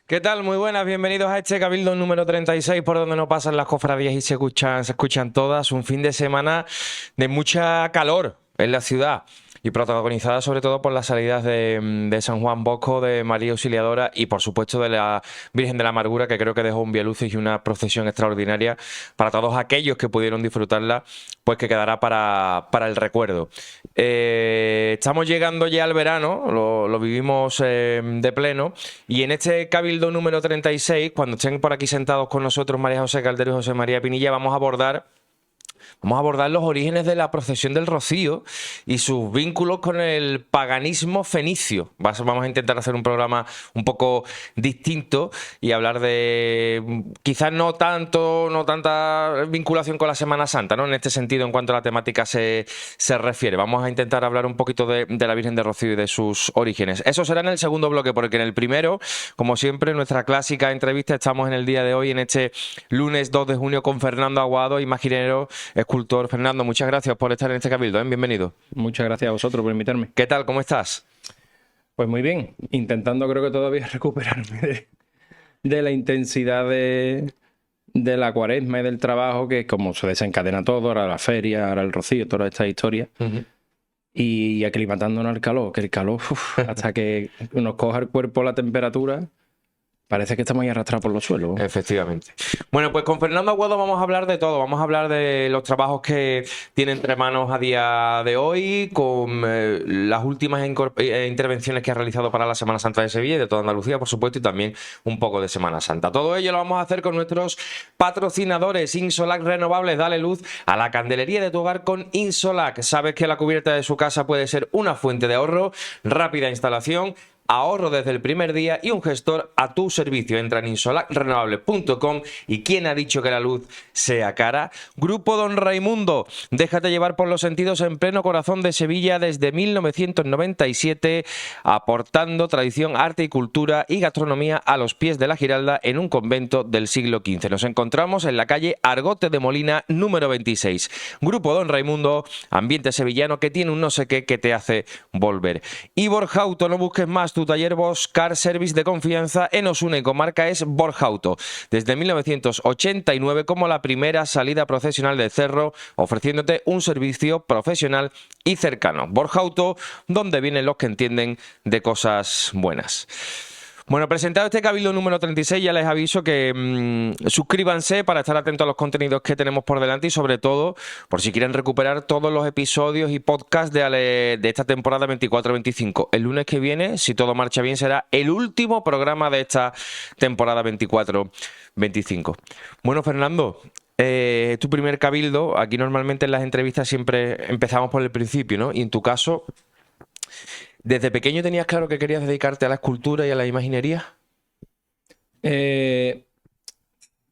¿Qué tal? Muy buenas, bienvenidos a este Cabildo número 36, por donde no pasan las cofradías y se escuchan todas. Un fin de semana de mucha calor en la ciudad y protagonizada sobre todo por las salidas de San Juan Bosco, de María Auxiliadora y por supuesto de la Virgen de la Amargura, que creo que dejó un vialuces y una procesión extraordinaria para todos aquellos que pudieron disfrutarla, pues que quedará para el recuerdo. Estamos llegando ya al verano, lo vivimos de pleno. Y en este Cabildo número 36, cuando estén por aquí sentados con nosotros María José Caldero y José María Pinilla, vamos a abordar los orígenes de la procesión del Rocío y sus vínculos con el paganismo fenicio. Vamos a intentar hacer un programa un poco distinto y hablar de quizás no tanta vinculación con la Semana Santa, ¿no? En este sentido, en cuanto a la temática se refiere. Vamos a intentar hablar un poquito de la Virgen de Rocío y de sus orígenes. Eso será en el segundo bloque, porque en el primero, como siempre, en nuestra clásica entrevista, estamos en el día de hoy, en este lunes 2 de junio, con Fernando Aguado, imaginero, escultor. Fernando, muchas gracias por estar en este Cabildo, ¿eh? Bienvenido. Muchas gracias a vosotros por invitarme. ¿Qué tal? ¿Cómo estás? Pues muy bien, intentando creo que todavía recuperarme de la intensidad de la cuaresma y del trabajo, que es como se desencadena todo, ahora la feria, ahora el rocío, todas estas historias, y aclimatándonos al calor, que el calor, hasta que nos coja el cuerpo la temperatura, parece que estamos ahí arrastrados por los suelos. Efectivamente. Bueno, pues con Fernando Aguado vamos a hablar de todo. Vamos a hablar de los trabajos que tiene entre manos a día de hoy, con las últimas intervenciones que ha realizado para la Semana Santa de Sevilla y de toda Andalucía, por supuesto, y también un poco de Semana Santa. Todo ello lo vamos a hacer con nuestros patrocinadores. Insolac Renovables, dale luz a la candelería de tu hogar con Insolac. Sabes que la cubierta de su casa puede ser una fuente de ahorro, rápida instalación, ahorro desde el primer día y un gestor a tu servicio. Entra en insolacrenovables.com. ¿Y quién ha dicho que la luz sea cara? Grupo Don Raimundo. Déjate llevar por los sentidos en pleno corazón de Sevilla desde 1997, aportando tradición, arte y cultura y gastronomía a los pies de la Giralda en un convento del siglo XV. Nos encontramos en la calle Argote de Molina, número 26. Grupo Don Raimundo, ambiente sevillano que tiene un no sé qué que te hace volver. Y Borjauto, no busques más. Tu taller Bosch Car Service de confianza en Osuna y comarca es Borjauto. Desde 1989 como la primera salida profesional del cerro, ofreciéndote un servicio profesional y cercano. Borjauto, donde vienen los que entienden de cosas buenas. Bueno, presentado este Cabildo número 36, ya les aviso que suscríbanse para estar atentos a los contenidos que tenemos por delante y sobre todo, por si quieren recuperar todos los episodios y podcasts de esta temporada 24-25. El lunes que viene, si todo marcha bien, será el último programa de esta temporada 24-25. Bueno, Fernando, tu primer Cabildo. Aquí normalmente en las entrevistas siempre empezamos por el principio, ¿no? Y en tu caso, ¿desde pequeño tenías claro que querías dedicarte a la escultura y a la imaginería? Eh,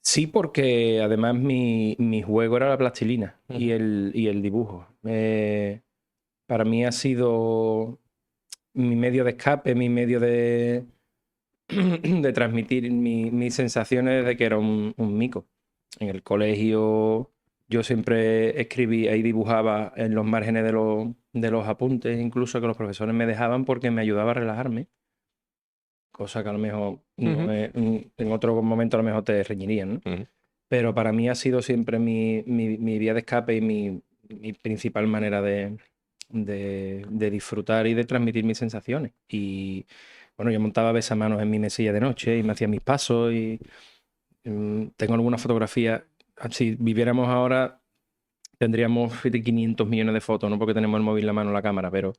sí, porque además mi juego era la plastilina y el dibujo. Para mí ha sido mi medio de escape, mi medio de transmitir mis sensaciones desde que era un mico. En el colegio yo siempre escribía y dibujaba en los márgenes de los apuntes, incluso que los profesores me dejaban porque me ayudaba a relajarme. Cosa que a lo mejor en otro momento a lo mejor te reñirían, ¿no? Pero para mí ha sido siempre mi vía de escape y mi principal manera de disfrutar y de transmitir mis sensaciones. Y bueno, yo montaba besamanos en mi mesilla de noche y me hacía mis pasos y tengo alguna fotografía. Si viviéramos ahora, tendríamos 500 millones de fotos, no porque tenemos el móvil en la mano, la cámara, pero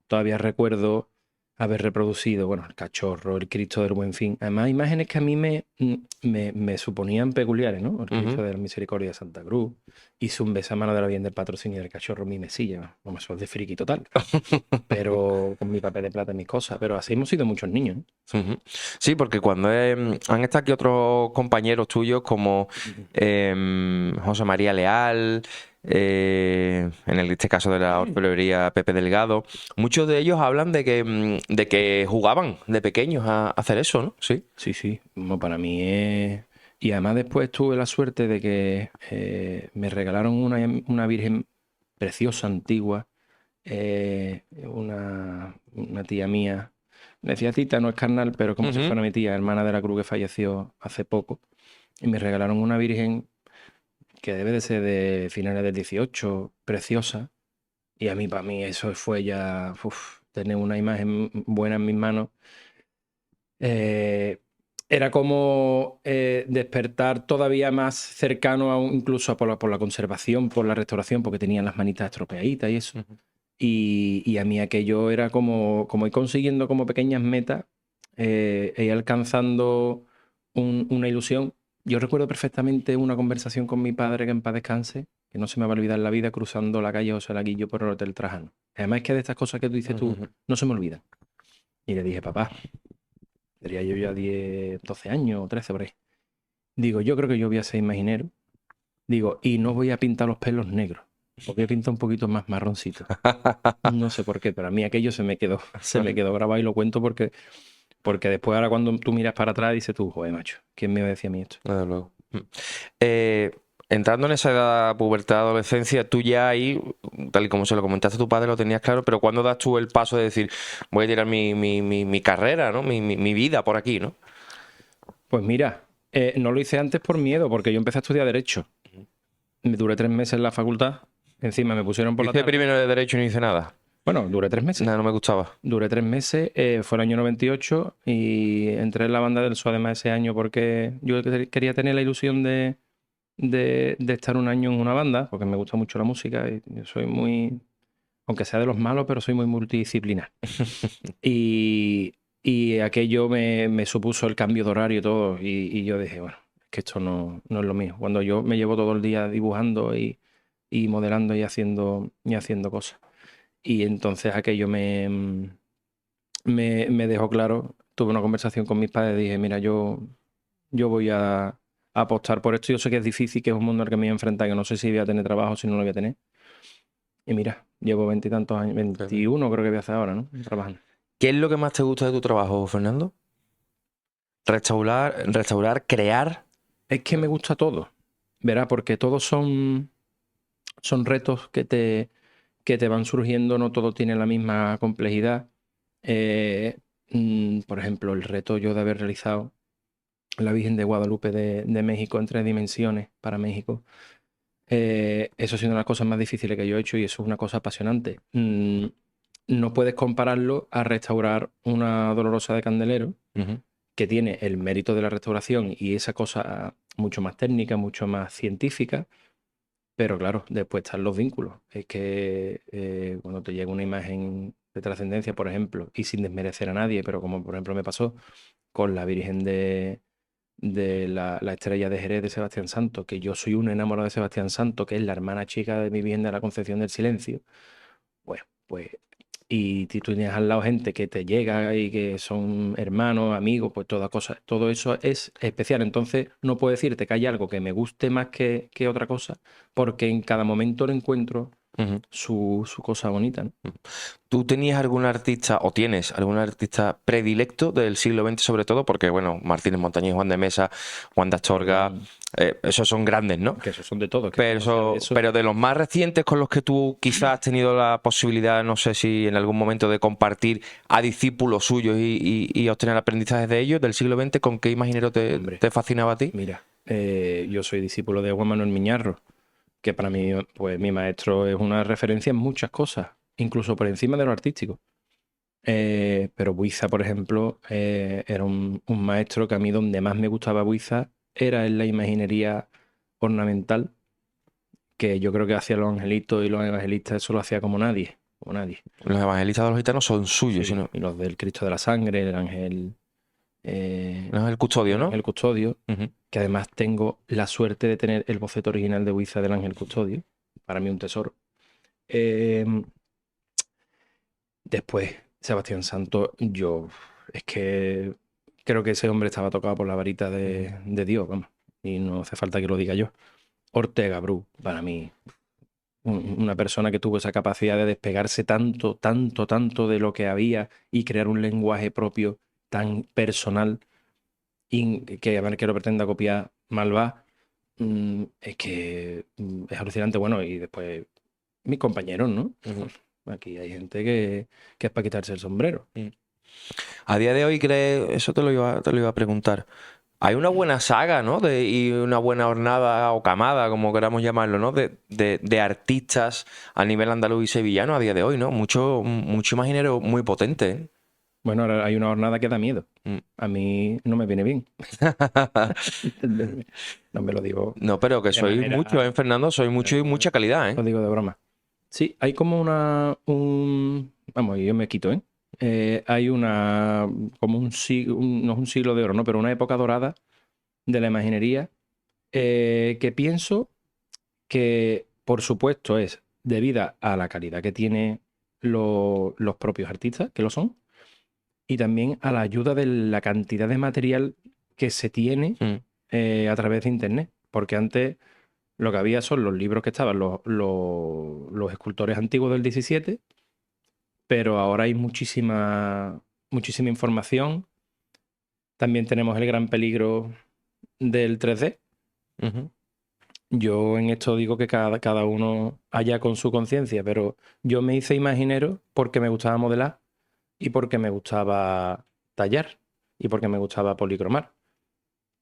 todavía recuerdo haber reproducido, bueno, el cachorro, el Cristo del Buen Fin. Además, imágenes que a mí me suponían peculiares, ¿no? El Cristo de la Misericordia de Santa Cruz, hizo un besamano de la Virgen del Patrocinio del cachorro en mi mesilla. Vamos, eso es de friki total. Pero con mi papel de plata y mis cosas. Pero así hemos sido muchos niños, ¿eh? Sí, porque cuando han estado aquí otros compañeros tuyos como José María Leal, este caso de la orfebrería Pepe Delgado, muchos de ellos hablan de que jugaban de pequeños a hacer eso, ¿no? Sí. Sí, sí. Bueno, para mí es... Y además después tuve la suerte de que me regalaron una virgen preciosa, antigua, una tía mía Le decía tita, no es carnal, pero como si Ujú. fuera mi tía, hermana de la Cruz, que falleció hace poco. Y me regalaron una virgen que debe de ser de finales del 18, preciosa. Y a mí, para mí, eso fue ya, tener una imagen buena en mis manos. Eh, Era como despertar todavía más cercano incluso por la conservación, por la restauración, porque tenían las manitas estropeaditas y eso. Ujú. Y a mí aquello era como ir consiguiendo como pequeñas metas, e ir alcanzando una ilusión. Yo recuerdo perfectamente una conversación con mi padre, que en paz descanse, que no se me va a olvidar en la vida, cruzando la calle José Laguillo por el Hotel Trajano. Además es que de estas cosas que tú dices tú, Ujú. no se me olvidan. Y le dije, papá, tendría yo ya 10 12 años o 13 por ahí. Digo, yo creo que yo voy a ser imaginero. Digo, y no voy a pintar los pelos negros. Los voy a pintar un poquito más marroncito. No sé por qué, pero a mí aquello se me quedó grabado y lo cuento porque después ahora cuando tú miras para atrás dices tú, joder, macho, ¿quién me decía a mí esto? Desde luego. Eh, Entrando en esa edad, pubertad, adolescencia, tú ya ahí, tal y como se lo comentaste a tu padre, lo tenías claro, pero ¿cuándo das tú el paso de decir, voy a tirar mi carrera, ¿no? Mi vida por aquí, ¿no? Pues mira, no lo hice antes por miedo, porque yo empecé a estudiar Derecho. Me duré 3 meses en la facultad, encima me pusieron por la Hice tarde. primero de Derecho y no hice nada. Bueno, duré 3 meses. Nada, no me gustaba. Duré 3 meses, fue el año 98 y entré en la banda del SOA además ese año porque yo quería tener la ilusión de estar un año en una banda, porque me gusta mucho la música y yo soy muy, aunque sea de los malos, pero soy muy multidisciplinar. Y aquello me supuso el cambio de horario y todo, y yo dije, bueno, es que esto no es lo mío. Cuando yo me llevo todo el día dibujando y modelando y haciendo cosas. Y entonces aquello me dejó claro, tuve una conversación con mis padres, dije, mira, yo voy a apostar por esto. Yo sé que es difícil, que es un mundo al que me voy a enfrentar, que no sé si voy a tener trabajo, si no lo voy a tener. Y mira, llevo 20 y tantos años, 21 creo que voy a hacer ahora, ¿no? Trabajando. ¿Qué es lo que más te gusta de tu trabajo, Fernando? Restaurar, crear. Es que me gusta todo, ¿verdad? Porque todos son retos que te van surgiendo, no todo tiene la misma complejidad. Eh, por ejemplo, el reto yo de haber realizado la Virgen de Guadalupe de México en 3 dimensiones para México. Eso ha sido una de las cosas más difíciles que yo he hecho y eso es una cosa apasionante. No puedes compararlo a restaurar una Dolorosa de Candelero, Ujú. que tiene el mérito de la restauración y esa cosa mucho más técnica, mucho más científica, pero claro, después están los vínculos. Es que cuando te llega una imagen de trascendencia, por ejemplo, y sin desmerecer a nadie, pero como por ejemplo me pasó con la Virgen de la Estrella de Jerez de Sebastián Santo, que yo soy un enamorado de Sebastián Santo, que es la hermana chica de mi Virgen de la Concepción del Silencio. Bueno, pues, y si tú tienes al lado gente que te llega y que son hermanos, amigos, pues toda cosa, todo eso es especial. Entonces, no puedo decirte que hay algo que me guste más que otra cosa, porque en cada momento lo encuentro Ujú. su cosa bonita, ¿no? ¿Tú tenías algún artista o tienes algún artista predilecto del siglo XX sobre todo? Porque, bueno, Martínez Montañés, Juan de Mesa, Juan de Astorga, Perdón, esos son grandes, ¿no? que esos son de todo, que Pero, conocer de eso. pero de los más recientes con los que tú quizás has tenido la posibilidad, no sé si en algún momento de compartir a discípulos suyos y obtener aprendizajes de ellos del siglo XX, ¿con qué imaginero Hombre, te fascinaba a ti? mira, yo soy discípulo de Juan Manuel Miñarro, que para mí, pues mi maestro es una referencia en muchas cosas, incluso por encima de lo artístico. Pero Buiza, por ejemplo, era un maestro que a mí donde más me gustaba Buiza era en la imaginería ornamental, que yo creo que hacía los angelitos y los evangelistas eso lo hacía como nadie, como nadie. Los evangelistas de los gitanos son suyos, Sí, sino y los del Cristo de la Sangre, el ángel, no es el custodio, el ¿no? ángel custodio, Ujú. que además tengo la suerte de tener el boceto original de Buiza del ángel custodio, para mí un tesoro. Eh, Después, Sebastián Santos, yo es que creo que ese hombre estaba tocado por la varita de Dios, vamos, y no hace falta que lo diga yo. Ortega Bru, para mí, una persona que tuvo esa capacidad de despegarse tanto, tanto, tanto de lo que había y crear un lenguaje propio tan personal y que a ver que lo pretenda copiar mal va, es que es alucinante. Bueno, y después mis compañeros, ¿no? Ujú. Aquí hay gente que es para quitarse el sombrero. A día de hoy, ¿crees? Eso te lo iba a preguntar. Hay una buena saga, ¿no? Y una buena hornada o camada, como queramos llamarlo, ¿no? De artistas a nivel andaluz y sevillano a día de hoy, ¿no? Mucho imaginero muy potente, ¿eh? Bueno, ahora hay una jornada que da miedo. Mm. A mí no me viene bien. Entenderme. No me lo digo No, pero que de sois mucho, manera. ¿eh, Fernando? Sois Lo mucho y digo, mucha calidad, ¿eh? lo digo de broma. Sí, hay como vamos, yo me quito, ¿eh? Hay como un siglo, no es un siglo de oro, ¿no? Pero una época dorada de la imaginería que pienso que, por supuesto, es debida a la calidad que tienen los propios artistas, que lo son, y también a la ayuda de la cantidad de material que se tiene Mm, a través de Internet. Porque antes lo que había son los libros que estaban, los escultores antiguos del 17, pero ahora hay muchísima información. También tenemos el gran peligro del 3D. ujú. Yo en esto digo que cada uno allá con su conciencia, pero yo me hice imaginero porque me gustaba modelar y porque me gustaba tallar y porque me gustaba policromar.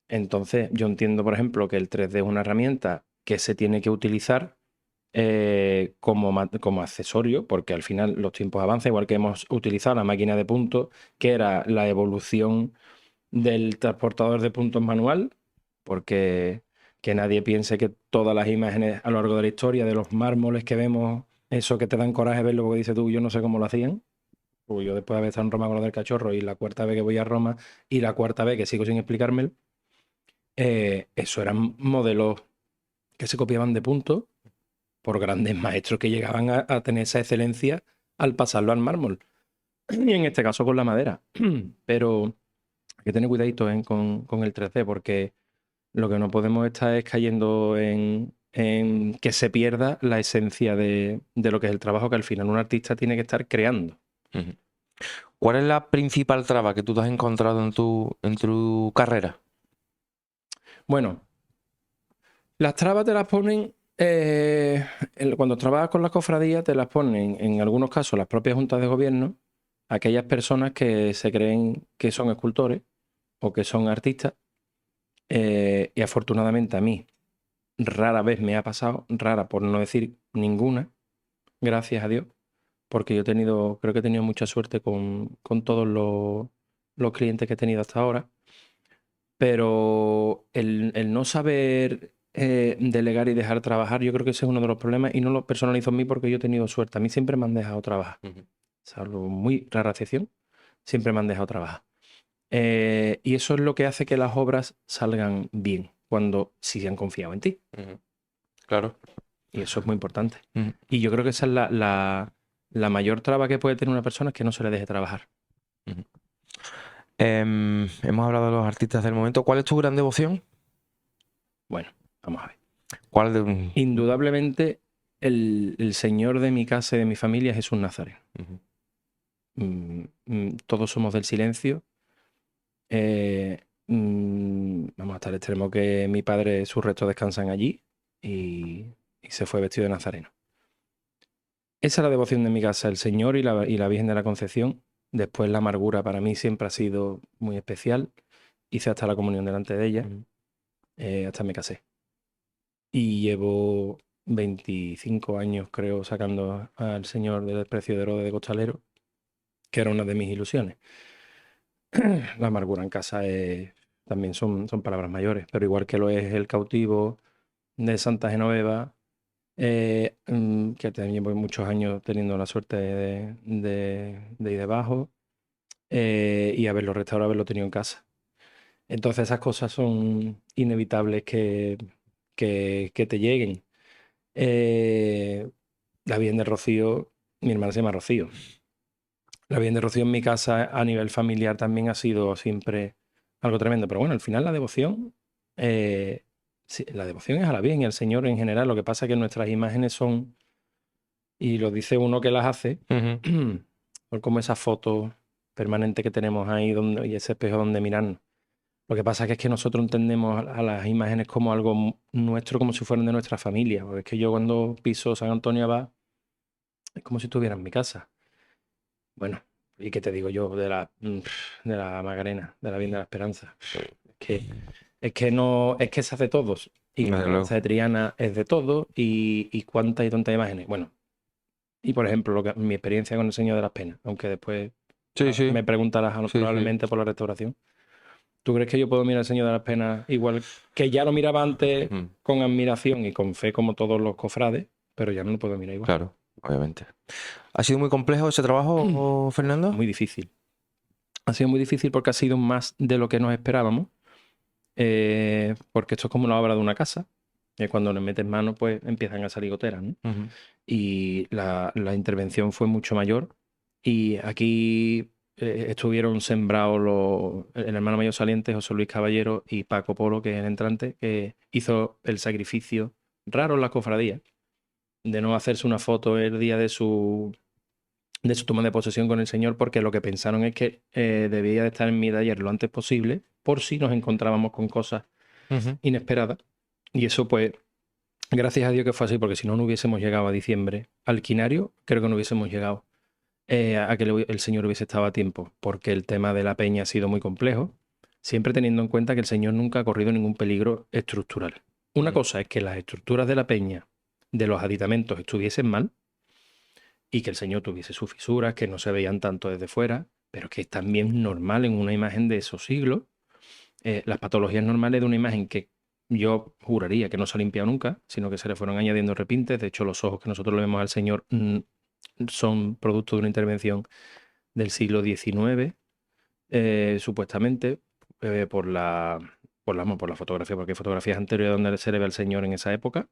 Entonces, yo entiendo, por ejemplo, que el 3D es una herramienta que se tiene que utilizar como accesorio, porque al final los tiempos avanzan, igual que hemos utilizado la máquina de puntos, que era la evolución del transportador de puntos manual, porque que nadie piense que todas las imágenes a lo largo de la historia de los mármoles que vemos, eso que te dan coraje verlo, porque dices tú, yo no sé cómo lo hacían. Pues yo después de haber estado en Roma con lo del cachorro y la cuarta vez que voy a Roma y la cuarta vez que sigo sin explicármelo, eso eran modelos que se copiaban de puntos por grandes maestros que llegaban a tener esa excelencia al pasarlo al mármol. Y en este caso con la madera. Pero hay que tener cuidadito con el 3D porque lo que no podemos estar es cayendo en que se pierda la esencia de lo que es el trabajo que al final un artista tiene que estar creando. Ujú. ¿Cuál es la principal traba que tú te has encontrado en tu carrera? Bueno, las trabas te las ponen, cuando trabajas con las cofradías, te las ponen en algunos casos las propias juntas de gobierno, aquellas personas que se creen que son escultores o que son artistas, y afortunadamente a mí rara vez me ha pasado, rara por no decir ninguna, gracias a Dios, porque yo he tenido, creo que he tenido mucha suerte con todos los clientes que he tenido hasta ahora, pero el no saber delegar y dejar trabajar, yo creo que ese es uno de los problemas y no lo personalizo en mí porque yo he tenido suerte. A mí siempre me han dejado trabajar, Ujú, salvo muy rara excepción, siempre me han dejado trabajar. Y eso es lo que hace que las obras salgan bien, cuando sí se han confiado en ti. ujú. Claro. Y eso es muy importante. Ujú. Y yo creo que esa es la mayor traba que puede tener una persona, es que no se le deje trabajar. Ujú. Hemos hablado de los artistas del momento. ¿Cuál es tu gran devoción? Bueno, vamos a ver. ¿Cuál de... Indudablemente, el señor de mi casa y de mi familia es Jesús Nazareno. Ujú, Todos somos del silencio. Vamos hasta el extremo que mi padre, sus restos descansan allí y se fue vestido de nazareno. Esa es la devoción de mi casa, el Señor y la Virgen de la Concepción. Después la amargura para mí siempre ha sido muy especial. Hice hasta la comunión delante de ella, ujú, hasta me casé. Y llevo 25 años, creo, sacando al Señor del desprecio de Herodes de Costalero, que era una de mis ilusiones. La amargura en casa también son palabras mayores, pero igual que lo es el cautivo de Santa Genoveva, que también llevo muchos años teniendo la suerte de ir debajo y haberlo restaurado, haberlo tenido en casa. Entonces esas cosas son inevitables que te lleguen. Eh, la Virgen de Rocío, mi hermana se llama Rocío. La Virgen de Rocío en mi casa a nivel familiar también ha sido siempre algo tremendo. Pero bueno, al final la devoción, sí, la devoción es a la Virgen y al Señor en general. Lo que pasa es que nuestras imágenes son, y lo dice uno que las hace, ujú, son como esa foto permanente que tenemos ahí y ese espejo donde mirarnos. Lo que pasa es que nosotros entendemos a las imágenes como algo nuestro, como si fueran de nuestra familia. Porque es que yo cuando piso San Antonio Abad es como si estuviera en mi casa. Bueno, ¿Y qué te digo yo de la Macarena, de la Virgen de la Esperanza? Es que no, es que se hace todos. Y la Desde luego. Esperanza de Triana es de todo. Y cuántas y tantas imágenes. Bueno, y por ejemplo, mi experiencia con el Señor de las Penas, aunque después Sí, sí, me preguntarás sí, sí. probablemente por la restauración. ¿Tú crees que yo puedo mirar el Señor de las Penas igual que ya lo miraba antes Mm, con admiración y con fe como todos los cofrades, pero ya no lo puedo mirar igual? claro, obviamente. ¿Ha sido muy complejo ese trabajo, Fernando? Muy difícil. Ha sido muy difícil porque ha sido más de lo que nos esperábamos, porque esto es como la obra de una casa, que cuando le metes mano pues empiezan a salir goteras, ¿no? Ujú. Y la intervención fue mucho mayor y aquí estuvieron sembrados el hermano mayor saliente, José Luis Caballero y Paco Polo, que es el entrante, que hizo el sacrificio raro en la cofradía de no hacerse una foto el día de su toma de posesión con el Señor, porque lo que pensaron es que debía de estar en mi taller lo antes posible por si nos encontrábamos con cosas Ujú. inesperadas. Y eso pues, gracias a Dios que fue así, porque si no, no hubiésemos llegado a diciembre. Al quinario, creo que no hubiésemos llegado a que el Señor hubiese estado a tiempo, porque el tema de la peña ha sido muy complejo, siempre teniendo en cuenta que el Señor nunca ha corrido ningún peligro estructural. Una Ujú. cosa es que las estructuras de la peña, de los aditamentos, estuviesen mal y que el Señor tuviese sus fisuras, que no se veían tanto desde fuera, pero que es también normal en una imagen de esos siglos. Las patologías normales de una imagen que yo juraría que no se ha limpiado nunca, sino que se le fueron añadiendo repintes. De hecho, los ojos que nosotros le vemos al Señor son producto de una intervención del siglo XIX, supuestamente, por la fotografía, porque hay fotografías anteriores donde se le ve al Señor en esa época.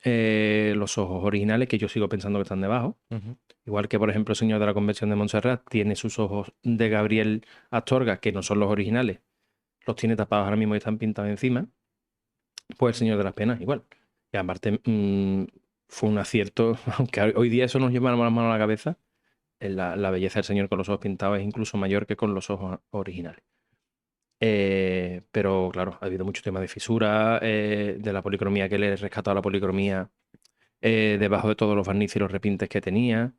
Los ojos originales, que yo sigo pensando que están debajo. Ujú. Igual que, por ejemplo, el Señor de la Convención de Montserrat tiene sus ojos de Gabriel Astorga, que no son los originales, los tiene tapados ahora mismo y están pintados encima. Pues el Señor de las Penas, igual. Y aparte, fue un acierto, aunque hoy día eso nos lleva las manos a la cabeza. La belleza del Señor con los ojos pintados es incluso mayor que con los ojos originales. Pero claro, ha habido mucho tema de fisura, de la policromía, que le he rescatado la policromía debajo de todos los barnices y los repintes que tenía,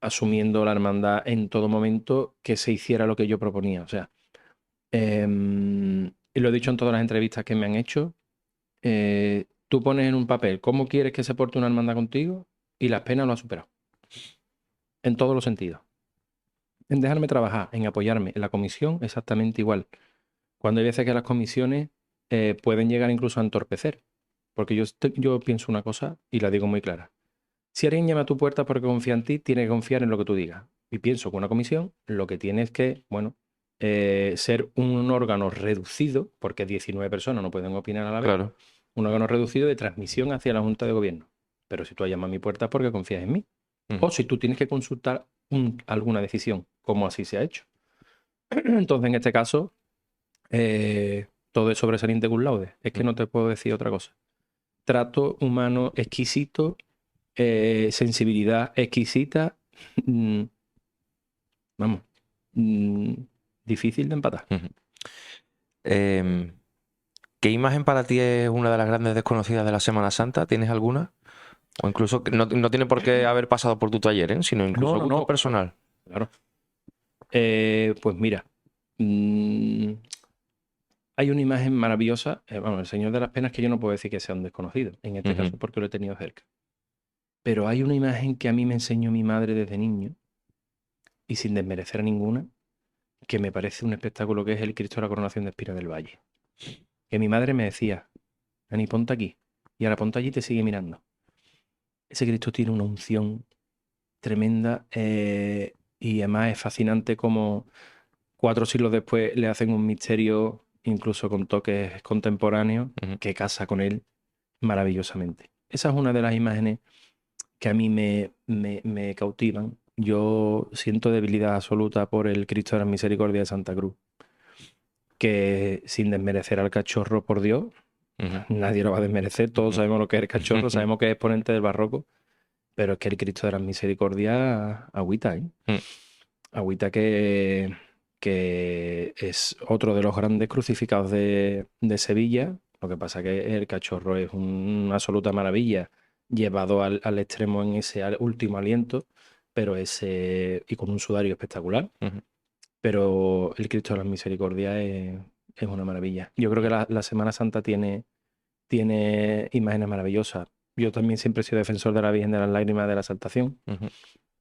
asumiendo la hermandad en todo momento que se hiciera lo que yo proponía. O sea, y lo he dicho en todas las entrevistas que me han hecho, tú pones en un papel cómo quieres que se porte una hermandad contigo y las penas lo ha superado, en todos los sentidos. En dejarme trabajar, en apoyarme en la comisión, exactamente igual. Cuando hay veces que las comisiones pueden llegar incluso a entorpecer, porque yo pienso una cosa y la digo muy clara. Si alguien llama a tu puerta porque confía en ti, tiene que confiar en lo que tú digas. Y pienso que una comisión lo que tiene es que, bueno, ser un órgano reducido, porque 19 personas no pueden opinar a la vez, Claro. un órgano reducido de transmisión hacia la Junta de Gobierno. Pero si tú has llamado a mi puerta es porque confías en mí. Ujú. O si tú tienes que consultar alguna decisión, como así se ha hecho. Entonces, en este caso, todo es sobresaliente cum laude. Es que no te puedo decir otra cosa. Trato humano exquisito, sensibilidad exquisita. mm, Vamos, mm, difícil de empatar. Ujú. Em, ¿Qué imagen para ti es una de las grandes desconocidas de la Semana Santa? ¿Tienes alguna? O incluso, que no tiene por qué haber pasado por tu taller, ¿eh? Sino No, incluso no, gusto no, claro, personal. claro. Pues mira, mm, hay una imagen maravillosa. Bueno, el Señor de las Penas, que yo no puedo decir que sea un desconocido, en este Ujú. caso porque lo he tenido cerca. Pero hay una imagen que a mí me enseñó mi madre desde niño, y sin desmerecer a ninguna, que me parece un espectáculo, que es el Cristo de la Coronación de Espira del Valle. Que mi madre me decía, Dani, ponte aquí. Y ahora ponte allí y te sigue mirando. Ese Cristo tiene una unción tremenda, y además es fascinante como 4 siglos después le hacen un misterio, incluso con toques contemporáneos, Ujú. que casa con él maravillosamente. Esa es una de las imágenes que a mí me cautivan. Yo siento debilidad absoluta por el Cristo de la Misericordia de Santa Cruz, que sin desmerecer al cachorro, por Dios, Ujú. nadie lo va a desmerecer, todos Ujú. sabemos lo que es el cachorro, sabemos que es exponente del barroco, pero es que el Cristo de la Misericordia agüita, ¿eh? Ujú. Agüita que es otro de los grandes crucificados de Sevilla. Lo que pasa que el cachorro es una absoluta maravilla, llevado al extremo en ese último aliento, pero y con un sudario espectacular. Pero el Cristo de las Misericordias es una maravilla. Yo creo que la Semana Santa tiene imágenes maravillosas. Yo también siempre he sido defensor de la Virgen de las Lágrimas de la Exaltación.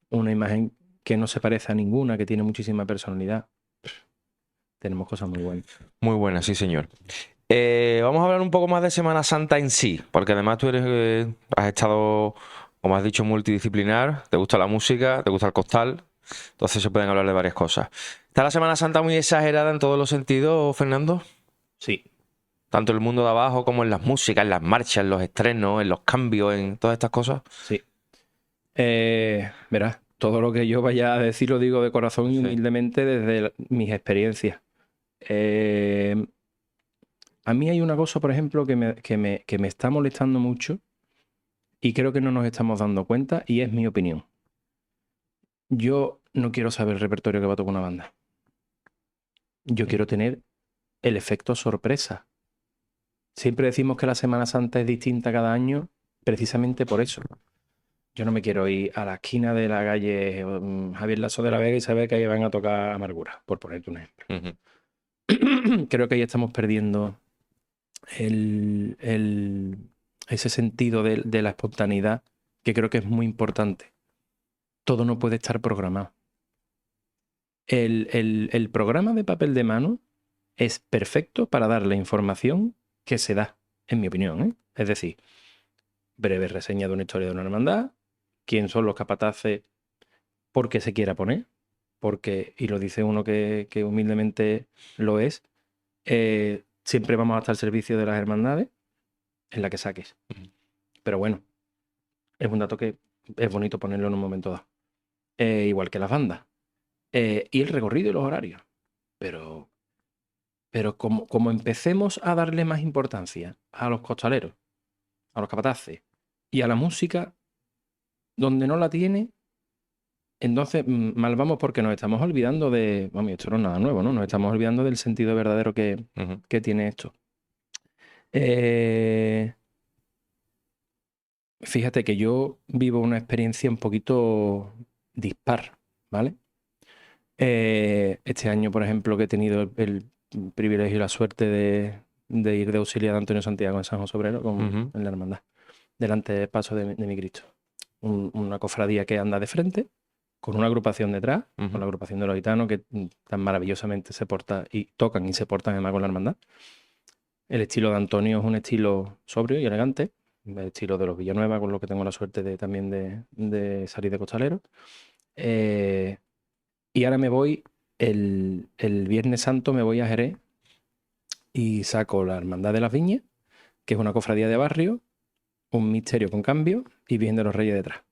Una imagen que no se parece a ninguna, que tiene muchísima personalidad. Tenemos cosas muy buenas. Muy buenas, sí, señor. Vamos a hablar un poco más de Semana Santa en sí, porque además tú has estado, como has dicho, multidisciplinar, te gusta la música, te gusta el costal, entonces se pueden hablar de varias cosas. ¿Está la Semana Santa muy exagerada en todos los sentidos, Fernando? Sí. Tanto en el mundo de abajo como en las músicas, en las marchas, en los estrenos, en los cambios, en todas estas cosas. Sí. Verás, todo lo que yo vaya a decir lo digo de corazón y humildemente desde mis experiencias. A mí hay una cosa, por ejemplo, que me está molestando mucho y creo que no nos estamos dando cuenta y es mi opinión. Yo no quiero saber el repertorio que va a tocar una banda. Yo quiero tener el efecto sorpresa. Siempre decimos que la Semana Santa es distinta cada año precisamente por eso. Yo no me quiero ir a la esquina de la calle Javier Lasso de la Vega y saber que ahí van a tocar Amargura, por ponerte un ejemplo. Creo que ahí estamos perdiendo ese sentido de la espontaneidad, que creo que es muy importante. Todo no puede estar programado. El programa de papel de mano es perfecto para dar la información que se da, en mi opinión, ¿eh? Es decir, breve reseña de una historia de una hermandad, quién son los capataces, por qué se quiera poner, porque, y lo dice uno que humildemente lo es, siempre vamos a estar al servicio de las hermandades en la que saques. Pero bueno, es un dato que es bonito ponerlo en un momento dado. Igual que las bandas. Y el recorrido y los horarios. Pero como empecemos a darle más importancia a los costaleros, a los capataces y a la música donde no la tiene, entonces mal vamos porque nos estamos olvidando de... Vamos, esto no es nada nuevo, ¿no? Nos estamos olvidando del sentido verdadero que tiene esto. Fíjate que yo vivo una experiencia un poquito dispar, ¿vale? Este año, por ejemplo, que he tenido el privilegio y la suerte de ir de auxiliar de Antonio Santiago en San José Obrero en la hermandad, delante del paso de mi Cristo. Una cofradía que anda de frente, con una agrupación detrás, con la agrupación de los gitanos que tan maravillosamente se porta y tocan y se portan además con la hermandad. El estilo de Antonio es un estilo sobrio y elegante, el estilo de los Villanueva, con lo que tengo la suerte también de salir de costalero. Y ahora me voy, el Viernes Santo me voy a Jerez y saco la Hermandad de las Viñas, que es una cofradía de barrio, un misterio con cambio y Virgen de los Reyes detrás,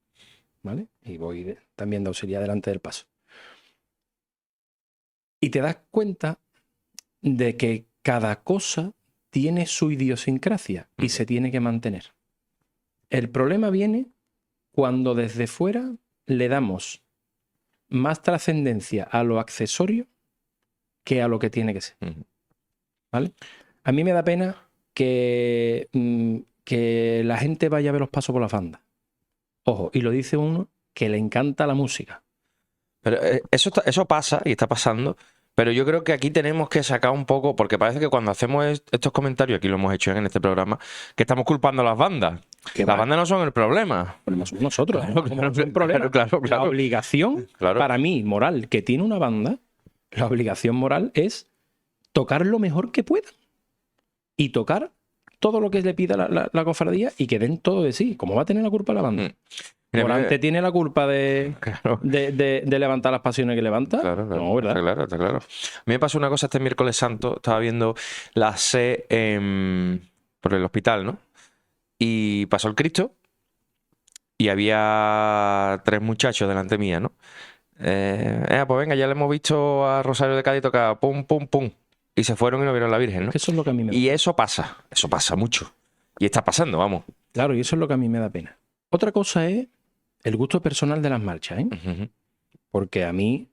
¿vale? Y voy también de auxiliar delante del paso. Y te das cuenta de que cada cosa tiene su idiosincrasia y se tiene que mantener. El problema viene cuando desde fuera le damos más trascendencia a lo accesorio que a lo que tiene que ser. ¿Vale? A mí me da pena que la gente vaya a ver los pasos por las bandas. Ojo, y lo dice uno que le encanta la música. Pero eso pasa y está pasando, pero yo creo que aquí tenemos que sacar un poco, porque parece que cuando hacemos estos comentarios, aquí lo hemos hecho en este programa, que estamos culpando a las bandas. Las bandas no son el problema. Somos nosotros. Claro. La obligación, para mí, moral, que tiene una banda, la obligación moral es tocar lo mejor que puedan. Y tocar todo lo que le pida la cofradía y que den todo de sí. ¿Cómo va a tener la culpa la banda? Morante tiene la culpa de levantar las pasiones que levanta. Claro. No, ¿verdad? Está claro. A mí me pasó una cosa este miércoles santo. Estaba viendo la C por el hospital, ¿no? Y pasó el Cristo y había 3 muchachos delante mía, ¿no? Pues venga, ya le hemos visto a Rosario de Cádiz tocar pum, pum, pum. Y se fueron y no vieron la Virgen, ¿no? Eso es lo que a mí me da. Y eso pasa mucho. Y está pasando, vamos. Claro, y eso es lo que a mí me da pena. Otra cosa es el gusto personal de las marchas, ¿eh? Porque a mí,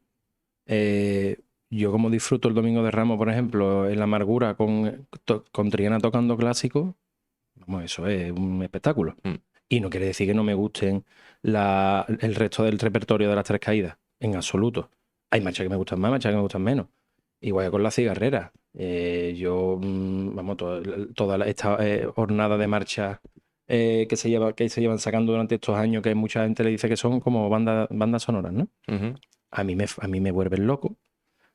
yo como disfruto el Domingo de Ramos, por ejemplo, en la Amargura con Triana tocando clásico, vamos, eso es un espectáculo. Y no quiere decir que no me gusten el resto del repertorio de las Tres Caídas, en absoluto. Hay marchas que me gustan más, marchas que me gustan menos. Igual que con la cigarrera. Vamos, toda esta jornada de marcha que se llevan sacando durante estos años, que mucha gente le dice que son como bandas sonoras, ¿no? Ujú. A mí me vuelven loco,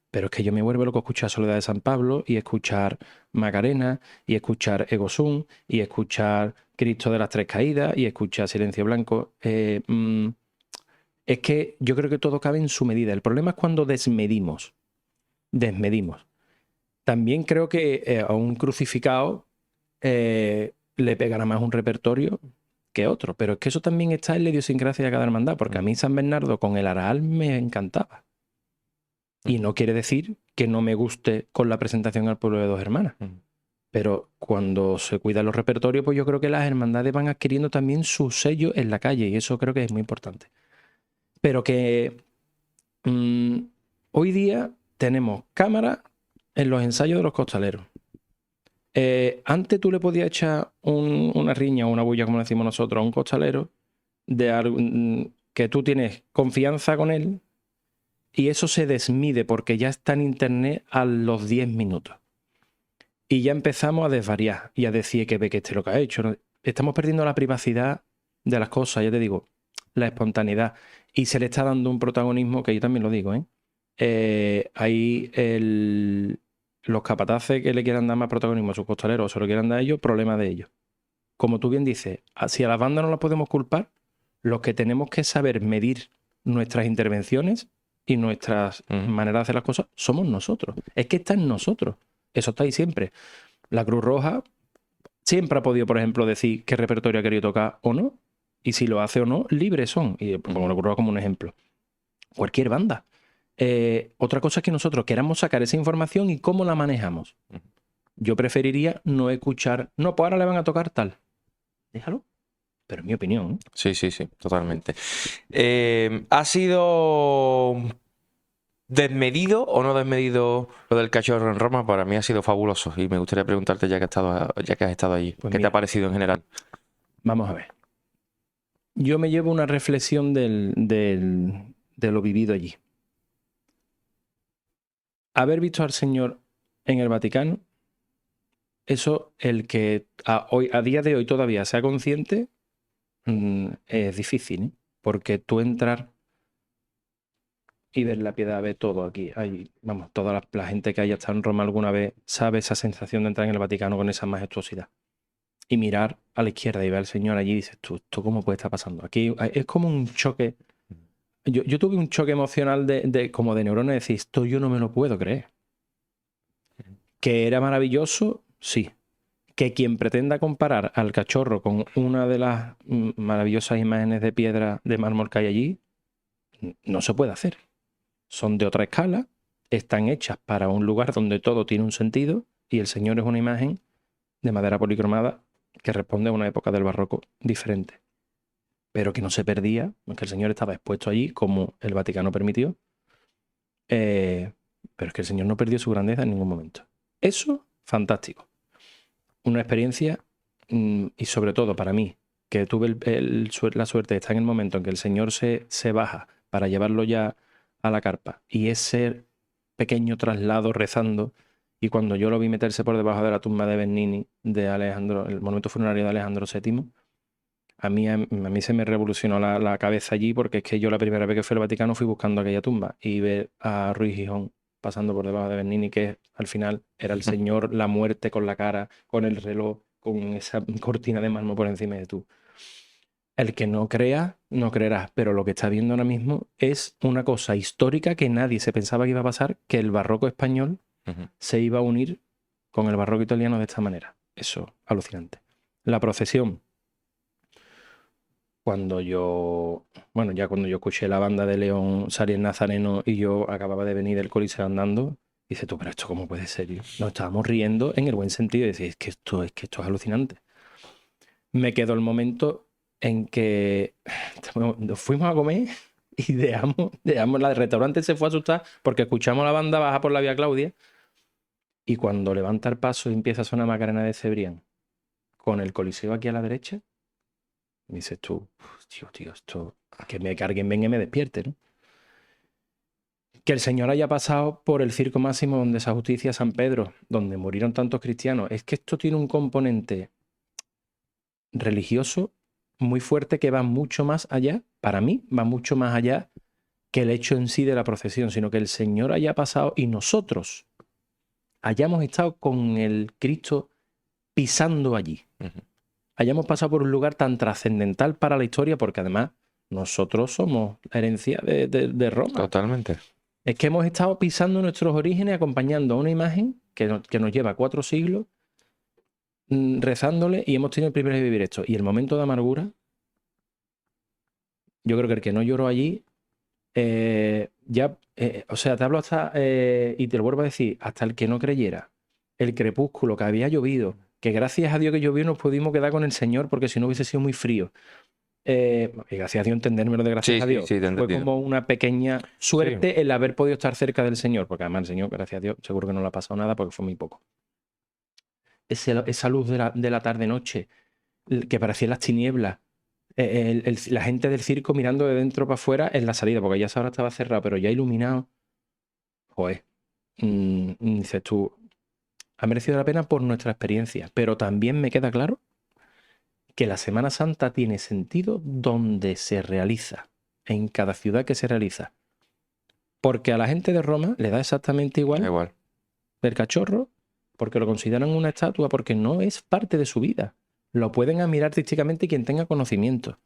pero es que yo me vuelvo loco escuchar Soledad de San Pablo y escuchar Macarena y escuchar Egosum y escuchar Cristo de las Tres Caídas y escuchar Silencio Blanco. Es que yo creo que todo cabe en su medida. El problema es cuando desmedimos. Desmedimos. También creo que a un crucificado le pegará más un repertorio que otro, pero es que eso también está en la idiosincrasia de cada hermandad, porque a mí San Bernardo con el Araal me encantaba. Y no quiere decir que no me guste con la presentación al pueblo de Dos Hermanas. Pero cuando se cuidan los repertorios, pues yo creo que las hermandades van adquiriendo también su sello en la calle, y eso creo que es muy importante. Pero que hoy día tenemos cámaras en los ensayos de los costaleros. Antes tú le podías echar una riña o una bulla, como decimos nosotros, a un costalero que tú tienes confianza con él y eso se desmide porque ya está en internet a los 10 minutos. Y ya empezamos a desvariar y a decir que ve que lo que ha hecho, ¿no? Estamos perdiendo la privacidad de las cosas, ya te digo, la espontaneidad. Y se le está dando un protagonismo que yo también lo digo, ¿eh? Ahí los capataces que le quieran dar más protagonismo a sus costaleros o se lo quieran dar a ellos, problema de ellos. Como tú bien dices, si a las bandas no las podemos culpar, los que tenemos que saber medir nuestras intervenciones y nuestras maneras de hacer las cosas somos nosotros. Es que está en nosotros. Eso está ahí siempre. La Cruz Roja siempre ha podido, por ejemplo, decir qué repertorio ha querido tocar o no. Y si lo hace o no, libres son. Y pongo la Cruz Roja como un ejemplo. Cualquier banda. Otra cosa es que nosotros queramos sacar esa información y cómo la manejamos. Yo preferiría no escuchar, no, pues ahora le van a tocar tal. Déjalo. Pero es mi opinión, ¿eh? Sí, sí, sí, totalmente. ¿Ha sido desmedido o no desmedido lo del cachorro en Roma? Para mí ha sido fabuloso y me gustaría preguntarte ya que has estado allí, Pues ¿qué te mira, ha parecido en general? vamos a ver. Yo me llevo una reflexión de lo vivido allí. Haber visto al Señor en el Vaticano, eso, el que a día de hoy todavía sea consciente, es difícil, ¿eh? Porque tú entrar y ver la piedad, ver todo aquí. Vamos, toda la gente que haya estado en Roma alguna vez sabe esa sensación de entrar en el Vaticano con esa majestuosidad. Y mirar a la izquierda y ver al Señor allí y dices, tú, ¿esto cómo puede estar pasando? Aquí es como un choque. Yo tuve un choque emocional como de neuronas de decir, esto yo no me lo puedo creer. Que era maravilloso, sí. Que quien pretenda comparar al cachorro con una de las maravillosas imágenes de piedra de mármol que hay allí, no se puede hacer. Son de otra escala, están hechas para un lugar donde todo tiene un sentido y el Señor es una imagen de madera policromada que responde a una época del barroco diferente, pero que no se perdía, que el Señor estaba expuesto allí como el Vaticano permitió, pero es que el Señor no perdió su grandeza en ningún momento. Eso, fantástico. Una experiencia y sobre todo para mí, que tuve la suerte de estar en el momento en que el Señor se baja para llevarlo ya a la carpa y ese pequeño traslado rezando y cuando yo lo vi meterse por debajo de la tumba de Bernini, de Alejandro, el monumento funerario de Alejandro VII, a mí se me revolucionó la cabeza allí porque es que yo la primera vez que fui al Vaticano fui buscando aquella tumba y ver a Ruiz Gijón pasando por debajo de Bernini, que al final era el Señor, la muerte con la cara, con el reloj, con esa cortina de mármol por encima de tú. El que no crea, no creerá, pero lo que está viendo ahora mismo es una cosa histórica que nadie se pensaba que iba a pasar, que el barroco español se iba a unir con el barroco italiano de esta manera. Eso, alucinante. La procesión, ya cuando yo escuché la banda de León, Sariel Nazareno y yo acababa de venir del Coliseo andando, dice tú, pero esto cómo puede ser. Nos estábamos riendo en el buen sentido y decir, es que esto es alucinante. Me quedó el momento en que nos fuimos a comer y dejamos el restaurante se fue a asustar porque escuchamos la banda baja por la Vía Claudia y cuando levanta el paso y empieza a sonar Macarena de Cebrián con el Coliseo aquí a la derecha, Y dices tú, tío, esto, que alguien venga y me despierte, ¿no? Que el Señor haya pasado por el circo máximo donde esa justicia San Pedro, donde murieron tantos cristianos, es que esto tiene un componente religioso muy fuerte que va mucho más allá, para mí, va mucho más allá que el hecho en sí de la procesión, sino que el Señor haya pasado y nosotros hayamos estado con el Cristo pisando allí. Hayamos pasado por un lugar tan trascendental para la historia, porque además nosotros somos la herencia de Roma. Totalmente. Es que hemos estado pisando nuestros orígenes, acompañando a una imagen que nos lleva 4 siglos, rezándole, y hemos tenido el privilegio de vivir esto. Y el momento de amargura, yo creo que el que no lloró allí, o sea, te hablo hasta, y te lo vuelvo a decir, hasta el que no creyera, el crepúsculo, que había llovido, que gracias a Dios que llovió nos pudimos quedar con el Señor, porque si no hubiese sido muy frío. Y gracias a Dios entendérmelo de gracias a Dios. Sí, te he Fue entendido. como una pequeña suerte el haber podido estar cerca del Señor, porque además el Señor, gracias a Dios, seguro que no le ha pasado nada porque fue muy poco. Esa luz de la tarde-noche, que parecía las tinieblas, la gente del circo mirando de dentro para afuera en la salida, porque ya esa hora estaba cerrado, pero ya iluminado. Joder, dices tú, ha merecido la pena por nuestra experiencia, pero también me queda claro que la Semana Santa tiene sentido donde se realiza, en cada ciudad que se realiza. Porque a la gente de Roma le da exactamente Da igual igual. el cachorro, porque lo consideran una estatua, porque no es parte de su vida. Lo pueden admirar artísticamente quien tenga conocimiento.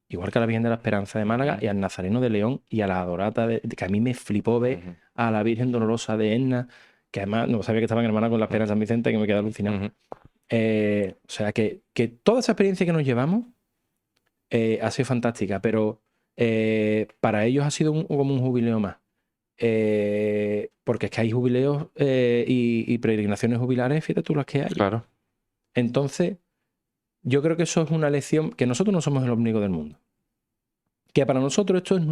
Igual que a la Virgen de la Esperanza de Málaga y al Nazareno de León y a la Adorata, que a mí me flipó ver a la Virgen Dolorosa de Enna, que además no sabía que estaba en hermana con la Esperanza de San Vicente, que me quedé alucinado. O sea, que toda esa experiencia que nos llevamos ha sido fantástica, pero para ellos ha sido como un jubileo más. Porque es que hay jubileos y peregrinaciones jubilares, fíjate tú las que hay. Claro. Entonces, yo creo que eso es una lección, que nosotros no somos el ombligo del mundo. Que para nosotros esto es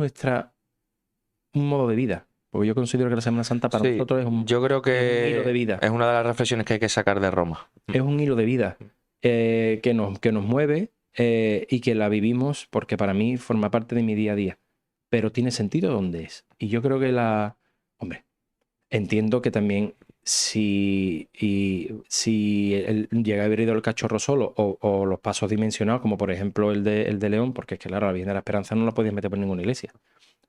un modo de vida. Porque yo considero que la Semana Santa para nosotros es yo creo es un hilo de vida. es una de las reflexiones que hay que sacar de Roma. Es un hilo de vida que nos mueve y que la vivimos porque para mí forma parte de mi día a día. Pero tiene sentido donde es. Y yo creo que Hombre, entiendo que también si llega a haber ido el cachorro solo o los pasos dimensionados, como por ejemplo el de León, porque es que claro, la Virgen de la Esperanza no la podías meter por ninguna iglesia.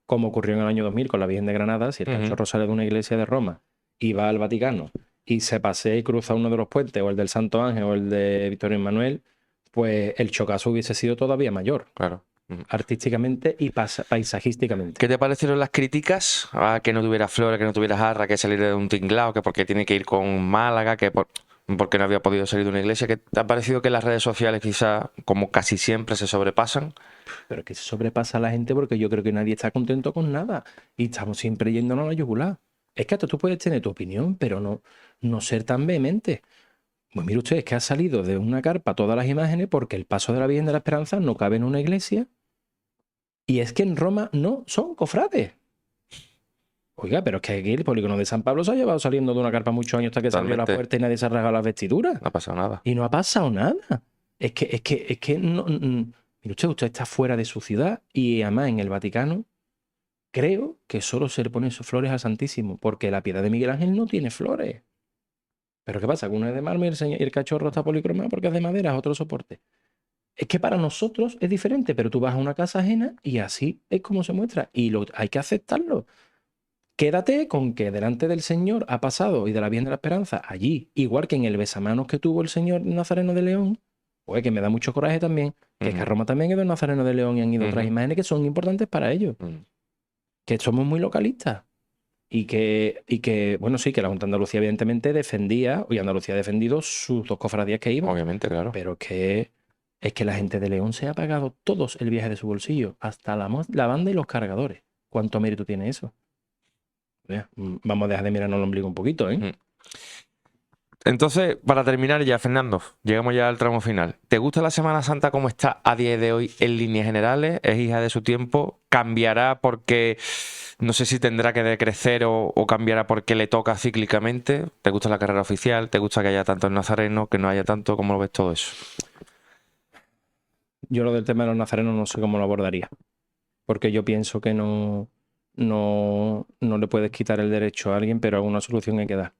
Como ocurrió en el año 2000 con la Virgen de Granada, si el cachorro sale de una iglesia de Roma y va al Vaticano y se pasea y cruza uno de los puentes, o el del Santo Ángel o el de Victorio Emmanuel, pues el chocazo hubiese sido todavía mayor. Claro. Artísticamente y paisajísticamente. ¿Qué te parecieron las críticas a que no tuviera flores, que no tuviera jarra, que salir de un tinglao, que porque tiene que ir con Málaga, porque no había podido salir de una iglesia? ¿Qué te ha parecido que las redes sociales quizá, como casi siempre, se sobrepasan? Pero que se sobrepasa a la gente porque yo creo que nadie está contento con nada y estamos siempre yéndonos a la yugular. Es que hasta tú puedes tener tu opinión, pero no ser tan vehemente. Pues mire usted, es que ha salido de una carpa todas las imágenes porque el paso de la Virgen de la Esperanza no cabe en una iglesia. Y es que en Roma no son cofrades. Oiga, pero es que aquí el polígono de San Pablo se ha llevado saliendo de una carpa muchos años hasta que se abrió la puerta y nadie se ha rasgado las vestiduras. No ha pasado nada. Y no ha pasado nada. Es que no. Mire usted está fuera de su ciudad y además en el Vaticano creo que solo se le ponen flores al Santísimo, porque la piedad de Miguel Ángel no tiene flores. ¿Pero qué pasa? Que uno es de mármol y el cachorro está policromado porque es de madera, es otro soporte. Es que para nosotros es diferente, pero tú vas a una casa ajena y así es como se muestra. Y hay que aceptarlo. Quédate con que delante del Señor ha pasado y de la Virgen de la Esperanza allí, igual que en el besamanos que tuvo el Señor Nazareno de León, pues que me da mucho coraje también, que es que a Roma también ha ido el Nazareno de León y han ido otras imágenes que son importantes para ellos. Que somos muy localistas. Y que, bueno, sí, que la Junta de Andalucía evidentemente defendía, y Andalucía ha defendido sus 2 cofradías que iban. Obviamente, claro. Pero es que la gente de León se ha pagado todos el viaje de su bolsillo, hasta la banda y los cargadores. ¿Cuánto mérito tiene eso? Vamos a dejar de mirarnos el ombligo un poquito, ¿eh? Entonces, para terminar ya, Fernando, llegamos ya al tramo final. ¿Te gusta la Semana Santa como está a día de hoy en líneas generales? ¿Es hija de su tiempo? ¿Cambiará porque no sé si tendrá que decrecer o cambiará porque le toca cíclicamente? ¿Te gusta la carrera oficial? ¿Te gusta que haya tantos nazarenos, que no haya tanto? ¿Cómo lo ves todo eso? Yo lo del tema de los nazarenos no sé cómo lo abordaría, porque yo pienso que no le puedes quitar el derecho a alguien, pero alguna solución hay que dar.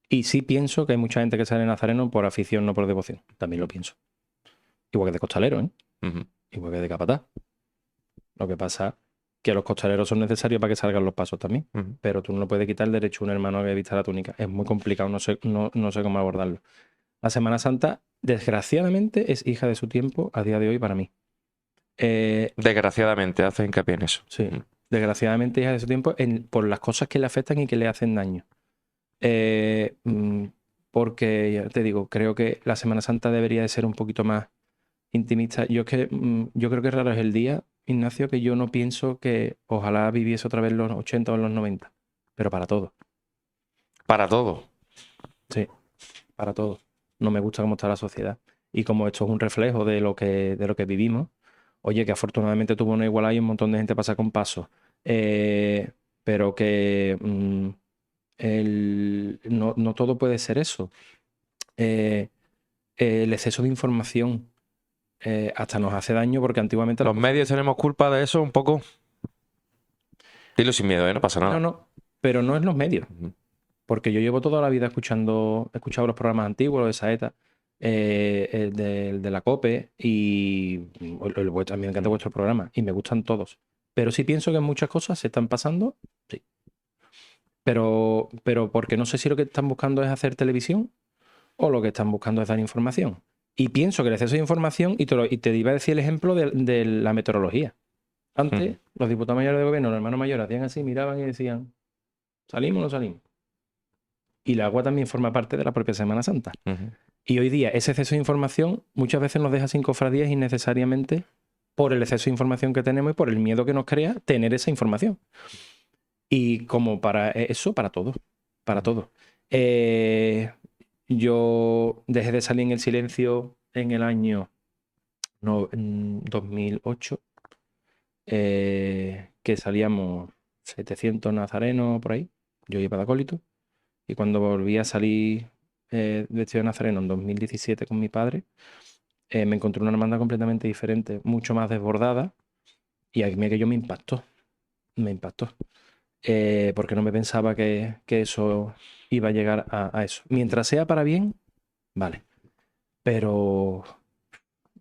Y sí pienso que hay mucha gente que sale nazareno por afición, no por devoción. También lo pienso. Igual que de costalero, ¿eh? Ujú. Igual que de capataz. Lo que pasa que los costaleros son necesarios para que salgan los pasos también. Ujú. Pero tú no le puedes quitar el derecho a un hermano a que vista la túnica. Es muy complicado, no sé cómo abordarlo. La Semana Santa, desgraciadamente, es hija de su tiempo a día de hoy para mí. Desgraciadamente, hace hincapié en eso. Sí, desgraciadamente hija de su tiempo por las cosas que le afectan y que le hacen daño. Eh, mm, Porque, ya te digo, creo que la Semana Santa debería de ser un poquito más intimista. Yo creo que raro es el día, Ignacio, que yo no pienso que ojalá viviese otra vez los 80 o los 90, pero para todo, Para todo. sí, para todo. No me gusta cómo está la sociedad. Y como esto es un reflejo de lo que vivimos, oye, que afortunadamente tuvo una igualdad y un montón de gente pasa con pasos, pero que no todo puede ser eso. Eh, el exceso de información hasta nos hace daño porque antiguamente Los medios tenemos culpa de eso un poco. Dilo sin miedo, ¿eh? No pasa nada. no, pero no es los medios. Ujú. Porque yo llevo toda la vida escuchado los programas antiguos, los de Saeta, el de la COPE y a mí me encanta vuestro programa y me gustan todos. Pero sí pienso que muchas cosas se están pasando, sí. Pero porque no sé si lo que están buscando es hacer televisión o lo que están buscando es dar información. Y pienso que el exceso de información, y te iba a decir el ejemplo de la meteorología. Antes, los diputados mayores de gobierno, los hermanos mayores, hacían así, miraban y decían, ¿salimos o no salimos? Y el agua también forma parte de la propia Semana Santa. Ujú. Y hoy día ese exceso de información muchas veces nos deja sin cofradías innecesariamente por el exceso de información que tenemos y por el miedo que nos crea tener esa información. Y como para eso, para todo, para todo. Yo dejé de salir en el silencio en el año en 2008, que salíamos 700 nazarenos por ahí. Yo iba de acólito. Y cuando volví a salir vestido de nazareno en 2017 con mi padre, me encontré una hermandad completamente diferente, mucho más desbordada. Y a mí aquello me impactó. Porque no me pensaba que eso iba a llegar a eso. Mientras sea para bien, vale. Pero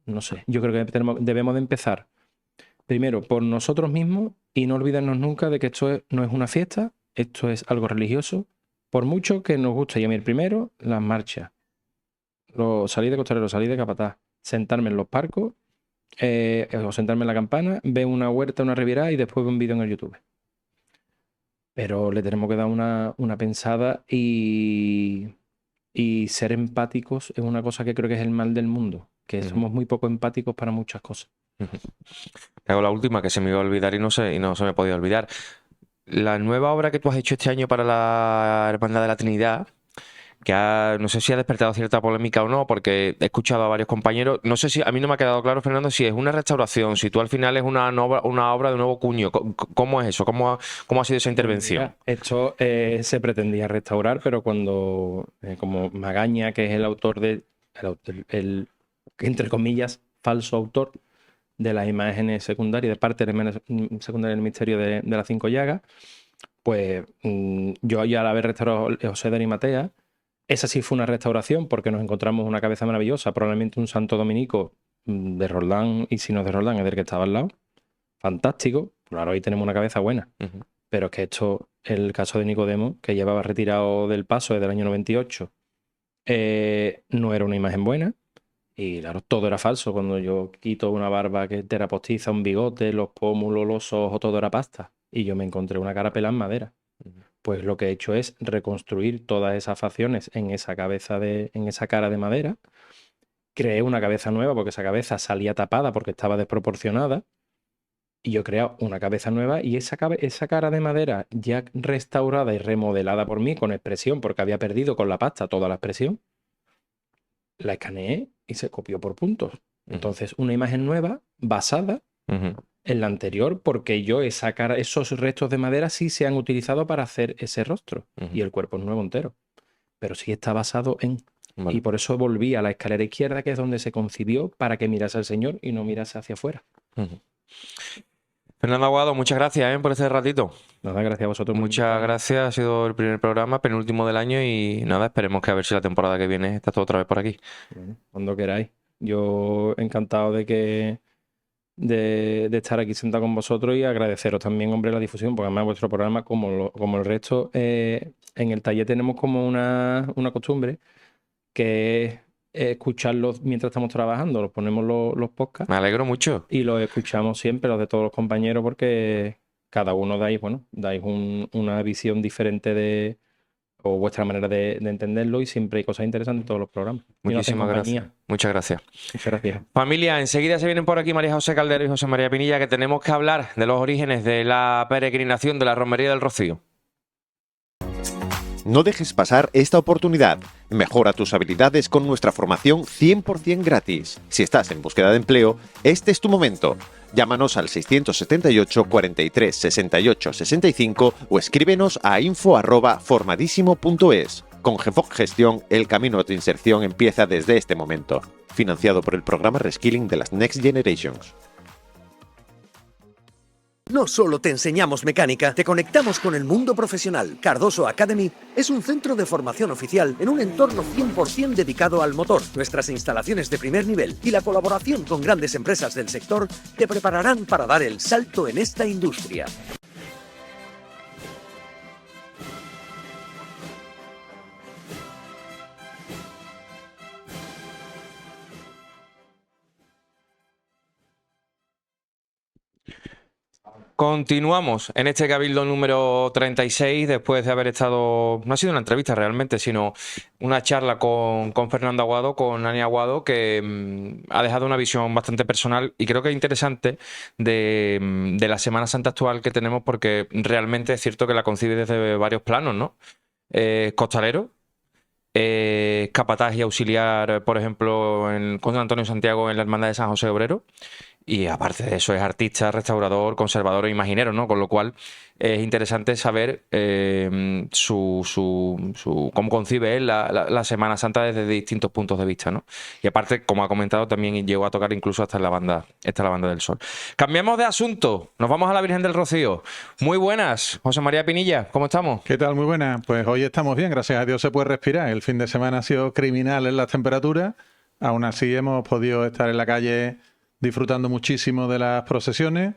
no sé, yo creo que debemos de empezar primero por nosotros mismos y no olvidarnos nunca de que no es una fiesta, esto es algo religioso. Por mucho que nos guste, y a mí el primero, las marchas. Salí de costalero, salí de capataz, sentarme en los parcos o sentarme en la campana, ver una huerta, una revirada y después ver un vídeo en el YouTube. Pero le tenemos que dar una pensada y ser empáticos es una cosa que creo que es el mal del mundo, que Ujú. somos muy poco empáticos para muchas cosas. Ujú. Te hago la última que se me iba a olvidar y no se me podía olvidar. La nueva obra que tú has hecho este año para la Hermandad de la Trinidad, no sé si ha despertado cierta polémica o no, porque he escuchado a varios compañeros. No sé si, a mí no me ha quedado claro, Fernando, si es una restauración, si tú al final es una obra de nuevo cuño. ¿Cómo es eso? ¿Cómo ha sido esa Pues intervención? mira, esto se pretendía restaurar, pero cuando, como Magaña, que es el autor entre comillas, falso autor de las imágenes secundarias, de parte de las imágenes secundarias del misterio de las cinco llagas, pues yo ya al haber restaurado José de Arimatea, esa sí fue una restauración porque nos encontramos una cabeza maravillosa, probablemente un santo dominico de Roldán, y si no es de Roldán, es del que estaba al lado. Fantástico. Claro, ahí tenemos una cabeza buena. Ujú. Pero es que esto, el caso de Nicodemo, que llevaba retirado del paso desde el año 98, no era una imagen buena. Y claro, todo era falso. Cuando yo quito una barba que era postiza, un bigote, los pómulos, los ojos, todo era pasta. Y yo me encontré una cara pelada en madera. Ujú. Pues lo que he hecho es reconstruir todas esas facciones en esa en esa cara de madera. Creé una cabeza nueva porque esa cabeza salía tapada porque estaba desproporcionada. Y yo he creado una cabeza nueva y esa cara de madera ya restaurada y remodelada por mí con expresión, porque había perdido con la pasta toda la expresión, la escaneé y se copió por puntos. Ujú. Entonces, una imagen nueva basada Ujú. en la anterior, porque yo esa cara, esos restos de madera sí se han utilizado para hacer ese rostro Ujú. y el cuerpo es nuevo entero. Pero sí está basado en. Vale. Y por eso volví a la escalera izquierda, que es donde se concibió, para que mirase al Señor y no mirase hacia afuera. Fernando Aguado, muchas gracias por este ratito. Nada, gracias a vosotros. Muchas gracias, ha sido el primer programa, penúltimo del año y nada, esperemos que a ver si la temporada que viene está todo otra vez por aquí. Bueno, cuando queráis. Yo encantado de estar aquí sentado con vosotros y agradeceros también, hombre, la difusión, porque además vuestro programa, como el resto, en el taller tenemos como una costumbre que es escucharlos mientras estamos trabajando. Los ponemos los podcasts Me alegro mucho. y los escuchamos siempre, los de todos los compañeros, porque cada uno dais una visión diferente o vuestra manera de entenderlo, y siempre hay cosas interesantes en todos los programas. Y nos hacen Muchísimas compañía. gracias. Muchas gracias. Muchas gracias. Familia, enseguida se vienen por aquí María José Caldero y José María Pinilla, que tenemos que hablar de los orígenes de la peregrinación de la Romería del Rocío. No dejes pasar esta oportunidad. Mejora tus habilidades con nuestra formación 100% gratis. Si estás en búsqueda de empleo, este es tu momento. Llámanos al 678 43 68 65 o escríbenos a info@formadísimo.es. Con GEFOC Gestión, el camino a tu inserción empieza desde este momento. Financiado por el programa Reskilling de las Next Generations. No solo te enseñamos mecánica, te conectamos con el mundo profesional. Cardoso Academy es un centro de formación oficial en un entorno 100% dedicado al motor. Nuestras instalaciones de primer nivel y la colaboración con grandes empresas del sector te prepararán para dar el salto en esta industria. Continuamos en este Cabildo número 36, después de haber estado, no ha sido una entrevista realmente, sino una charla con Fernando Aguado, con Ani Aguado, que ha dejado una visión bastante personal y creo que interesante de la Semana Santa actual que tenemos, porque realmente es cierto que la concibe desde varios planos, ¿no? Costalero, capataz y auxiliar, por ejemplo, con Antonio Santiago en la Hermandad de San José Obrero. Y aparte de eso es artista, restaurador, conservador e imaginero, ¿no? Con lo cual es interesante saber cómo concibe él la Semana Santa desde distintos puntos de vista, ¿no? Y aparte, como ha comentado, también llegó a tocar incluso hasta la banda del Sol. Cambiamos de asunto, nos vamos a la Virgen del Rocío. Muy buenas, José María Pinilla, ¿cómo estamos? ¿Qué tal? Muy buenas. Pues hoy estamos bien, gracias a Dios se puede respirar. El fin de semana ha sido criminal en las temperaturas, aún así hemos podido estar en la calle disfrutando muchísimo de las procesiones,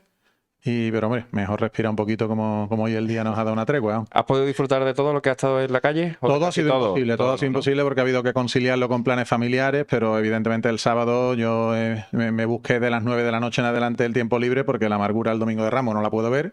pero hombre, mejor respirar un poquito como hoy el día nos ha dado una tregua. ¿Has podido disfrutar de todo lo que ha estado en la calle? Todo ha sido imposible, todo ha sido imposible porque ha habido que conciliarlo con planes familiares, pero evidentemente el sábado yo me busqué de las 9 de la noche en adelante el tiempo libre porque la amargura el Domingo de Ramos no la puedo ver.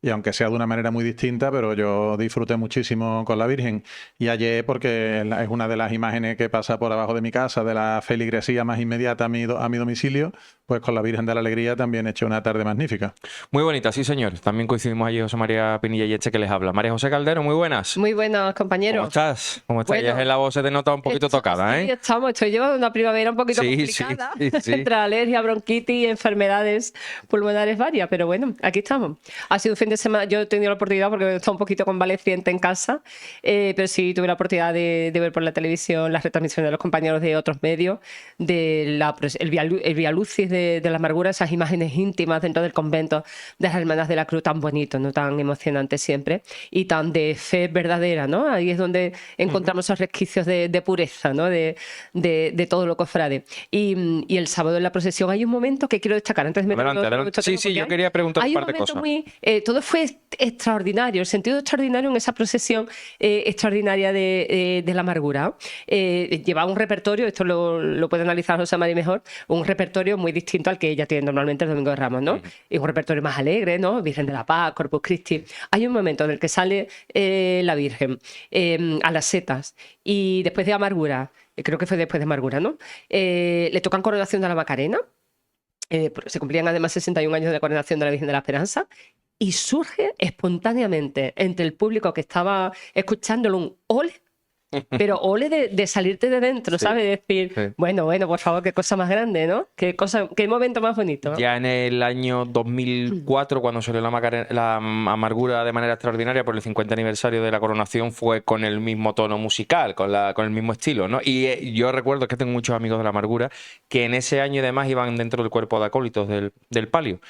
Y aunque sea de una manera muy distinta, pero yo disfruté muchísimo con la Virgen. Y ayer, porque es una de las imágenes que pasa por abajo de mi casa, de la feligresía más inmediata a mi domicilio, pues con la Virgen de la Alegría también eché una tarde magnífica. Muy bonita, sí señor. También coincidimos allí José María Pinilla y que les habla. María José Caldero, muy buenas. Muy buenos, compañeros. ¿Cómo estás? ¿Cómo estás? Bueno, Ya en la voz se te nota un poquito tocada, ¿eh? Sí, estoy llevando una primavera un poquito complicada. Sí. Entre alergia, bronquitis y enfermedades pulmonares varias, pero bueno, aquí estamos. Ha sido un fin de semana, yo he tenido la oportunidad porque estoy un poquito convaleciente en casa, pero sí tuve la oportunidad de ver por la televisión las retransmisiones de los compañeros de otros medios, el Via Lucis de la amargura, esas imágenes íntimas dentro del convento de las Hermanas de la Cruz, tan bonito, ¿no? Tan emocionante siempre y tan de fe verdadera, ¿no? Ahí es donde encontramos esos resquicios de pureza, ¿no? De todo lo cofrade. Y el sábado en la procesión hay un momento que quiero destacar antes de meter adelante. Sí, yo quería preguntar un par de cosas. Todo fue extraordinario, el sentido extraordinario en esa procesión extraordinaria de la amargura. Lleva un repertorio, esto lo puede analizar José María mejor, un repertorio muy distinto al que ella tiene normalmente el Domingo de Ramos, ¿no? Es un repertorio más alegre, ¿no? Virgen de la Paz, Corpus Christi. Hay un momento en el que sale la Virgen a las setas y después de amargura, creo que fue después de amargura, ¿no? Le tocan coronación de la Macarena. Se cumplían además 61 años de la coronación de la Virgen de la Esperanza. Y surge espontáneamente entre el público que estaba escuchándolo un ole pero ole de salirte de dentro, Sí, ¿sabes? Decir, sí. bueno, por favor, qué cosa más grande, ¿no? Qué momento más bonito, ¿no? Ya en el año 2004, cuando salió la Amargura de manera extraordinaria por el 50 aniversario de la coronación, fue con el mismo tono musical, con el mismo estilo, ¿no? Y yo recuerdo que tengo muchos amigos de la Amargura que en ese año y demás iban dentro del cuerpo de acólitos del palio.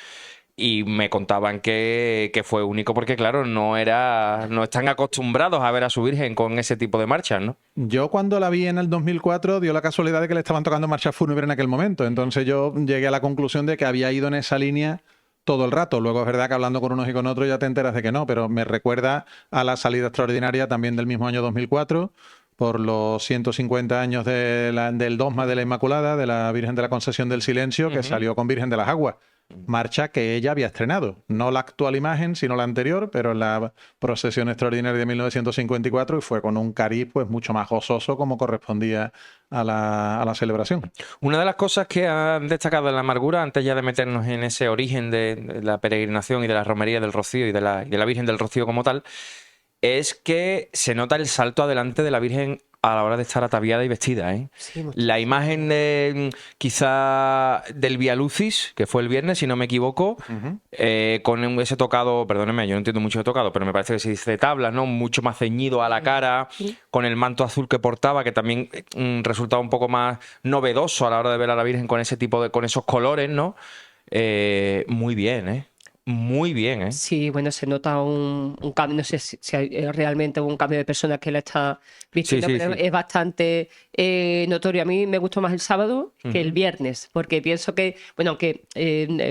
Y me contaban que fue único porque, claro, no están acostumbrados a ver a su Virgen con ese tipo de marchas, ¿no? Yo cuando la vi en el 2004 dio la casualidad de que le estaban tocando marcha fúnebre en aquel momento. Entonces yo llegué a la conclusión de que había ido en esa línea todo el rato. Luego es verdad que hablando con unos y con otros ya te enteras de que no, pero me recuerda a la salida extraordinaria también del mismo año 2004 por los 150 años del dogma de la Inmaculada, de la Virgen de la Concesión del Silencio, que salió con Virgen de las Aguas. Marcha que ella había estrenado. No la actual imagen, sino la anterior, pero en la procesión extraordinaria de 1954 y fue con un cariz pues mucho más gozoso como correspondía a la celebración. Una de las cosas que han destacado en la Amargura, antes ya de meternos en ese origen de la peregrinación y de la romería del Rocío y de la Virgen del Rocío como tal, es que se nota el salto adelante de la Virgen a la hora de estar ataviada y vestida, ¿eh? Sí, La imagen quizá del Via Lucis, que fue el viernes, si no me equivoco, con ese tocado, perdóneme, yo no entiendo mucho de tocado, pero me parece que se dice de tablas, ¿no? Mucho más ceñido a la cara, con el manto azul que portaba, que también resultaba un poco más novedoso a la hora de ver a la Virgen con ese tipo con esos colores, ¿no? Muy bien, ¿eh? Muy bien, ¿eh? Sí, bueno, se nota un cambio, no sé si hay realmente un cambio de personas que la está vistiendo, Sí, pero sí. es bastante notorio. A mí me gustó más el sábado que el viernes, porque pienso que, bueno, aunque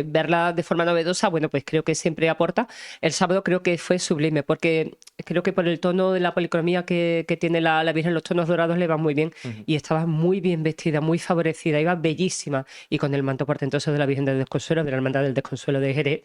verla de forma novedosa, bueno, pues creo que siempre aporta. El sábado creo que fue sublime, porque creo que por el tono de la policromía que tiene la Virgen, los tonos dorados le van muy bien, y estaba muy bien vestida, muy favorecida, iba bellísima, y con el manto portentoso de la Virgen del Desconsuelo, de la Hermandad del Desconsuelo de Jerez,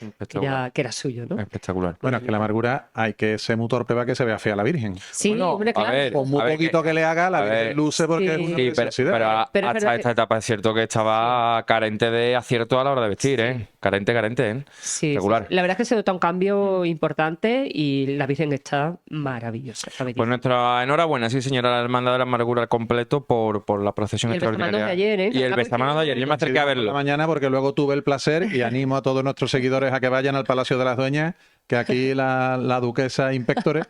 que era suyo, ¿no? Espectacular. Bueno, es que la Amargura hay que ser muy torpe para que se vea fea la Virgen. Sí, Bueno, hombre, a claro. ver, Con muy poquito que le haga, la a Virgen ver, luce porque sí. es una Sí, preciosidad. Pero es hasta verdad esta etapa es cierto que estaba carente de acierto a la hora de vestir, ¿eh? Carente, ¿eh? Sí, Regular. sí. La verdad es que se nota un cambio importante y la Virgen está maravillosa. Está Pues bellísima. nuestra enhorabuena, sí señora, la Hermandad de la Amargura al completo por la procesión Y el besamanos extraordinaria. de ayer, ¿eh? Y el Acá besamanos de ayer, yo me acerqué a Por la verlo. mañana porque luego tuve el placer y animo a todos nuestros seguidores a que vayan al Palacio de las Dueñas, que aquí la duquesa Inspectore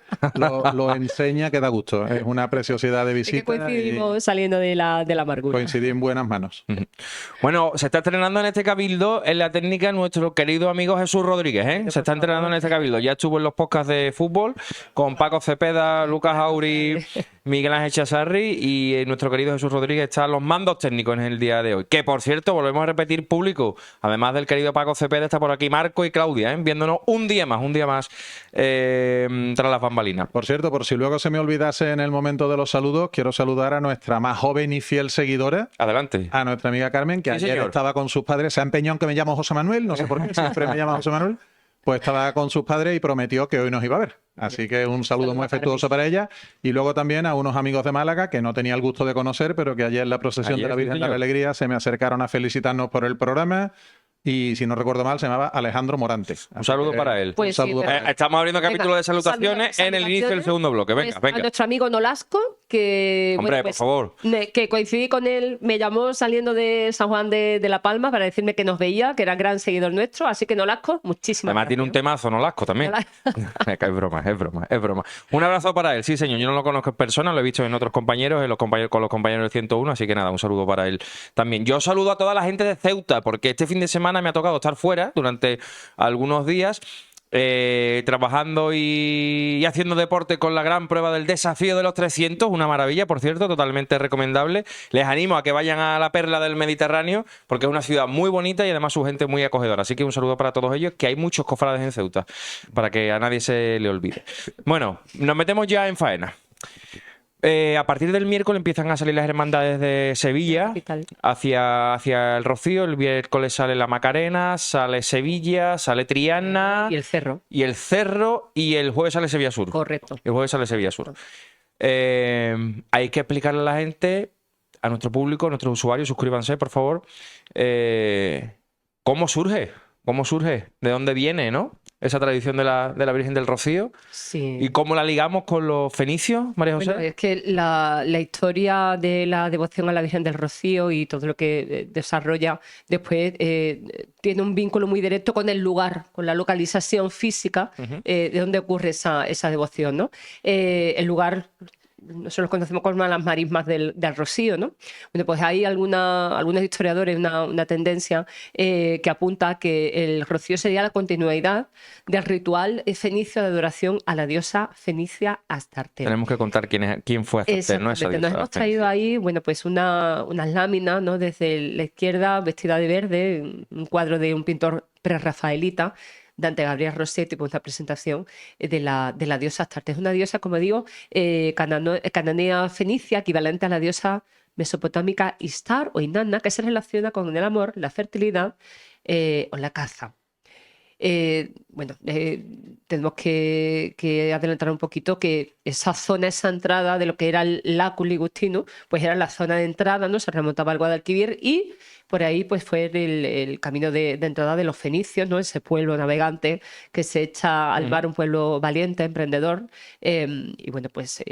lo enseña que da gusto. Es una preciosidad de Es que visita y coincidimos saliendo de la amargura. coincidí en buenas manos. Bueno, se está estrenando en este cabildo en la técnica nuestro querido amigo Jesús Rodríguez, ¿eh? Se está estrenando en este cabildo. Ya estuvo en los podcasts de fútbol con Paco Cepeda, Lucas Auri, Miguel Ángel Chazarri y nuestro querido Jesús Rodríguez está a los mandos técnicos en el día de hoy. Que por cierto, volvemos a repetir público. Además del querido Paco Cepeda, está por aquí Marco y Claudia, ¿eh? Viéndonos un día más tras las bambalinas. Por cierto, por si luego se me olvidase en el momento de los saludos, quiero saludar a nuestra más joven y fiel seguidora, Adelante. a nuestra amiga Carmen, que Sí, ayer señor. estaba con sus padres. Se ha empeñado en que me llamo José Manuel, no sé por qué, siempre me llama José Manuel. Pues estaba con sus padres y prometió que hoy nos iba a ver. Así que un saludo muy afectuoso para ella. Y luego también a unos amigos de Málaga que no tenía el gusto de conocer, pero que ayer en la procesión Ayer, de la sí, Virgen de la señor. Alegría se me acercaron a felicitarnos por el programa. Y si no recuerdo mal, se llamaba Alejandro Morante. Un saludo para él. Pues un saludo sí, para pero- Estamos abriendo Venga, capítulo de salutaciones en el inicio del segundo bloque. Venga, Pues, venga. A nuestro amigo Nolasco, que, Hombre, por favor. que coincidí con él, me llamó saliendo de San Juan de La Palma para decirme que nos veía, que era gran seguidor nuestro. Así que Nolasco, muchísimas Además tiene un gracias. temazo, no lasco también. Es broma, es broma, es broma. Un abrazo para él, sí señor. Yo no lo conozco en persona, lo he visto en otros compañeros, con los compañeros del 101, así que nada, un saludo para él también. Yo saludo a toda la gente de Ceuta, porque este fin de semana me ha tocado estar fuera durante algunos días. Trabajando y haciendo deporte con la gran prueba del desafío de los 300, una maravilla, por cierto, totalmente recomendable. Les animo a que vayan a la Perla del Mediterráneo porque es una ciudad muy bonita y además su gente muy acogedora. Así que un saludo para todos ellos, que hay muchos cofrades en Ceuta, para que a nadie se le olvide. Bueno, nos metemos ya en faena. A partir del miércoles empiezan a salir las hermandades de Sevilla Capital. hacia el Rocío. El miércoles sale la Macarena, sale Sevilla, sale Triana Y el cerro, y el Cerro, y el jueves sale Sevilla Sur. correcto. El jueves sale Sevilla Sur. Hay que explicarle a la gente, a nuestro público, a nuestros usuarios, suscríbanse, por favor, cómo surge, de dónde viene, ¿no? esa tradición de la Virgen del Rocío. Sí. ¿Y cómo la ligamos con los fenicios, María José? Bueno, es que la historia de la devoción a la Virgen del Rocío y todo lo que desarrolla después tiene un vínculo muy directo con el lugar, con la localización física de donde ocurre esa devoción, ¿no? El lugar, nosotros conocemos como las marismas del Rocío, ¿no? Bueno, pues hay algunos historiadores, una tendencia que apunta a que el Rocío sería la continuidad del ritual fenicio de adoración a la diosa fenicia Astarte. Tenemos que contar quién fue Astarte, ¿no? Esa Nos diosa hemos traído ahí, bueno, pues unas láminas, ¿no? Desde la izquierda, vestida de verde, un cuadro de un pintor prerrafaelita, Dante Gabriel Rossetti, pues una presentación de la diosa Astarte. Es una diosa, como digo, cananea fenicia, equivalente a la diosa mesopotámica Istar o Inanna, que se relaciona con el amor, la fertilidad o la caza. Tenemos que adelantar un poquito que esa zona, esa entrada de lo que era el Lago Ligustino, pues era la zona de entrada, ¿no? Se remontaba al Guadalquivir y por ahí pues fue el camino de entrada de los fenicios, ¿no? Ese pueblo navegante que se echa al mar, un pueblo valiente, emprendedor, y bueno, pues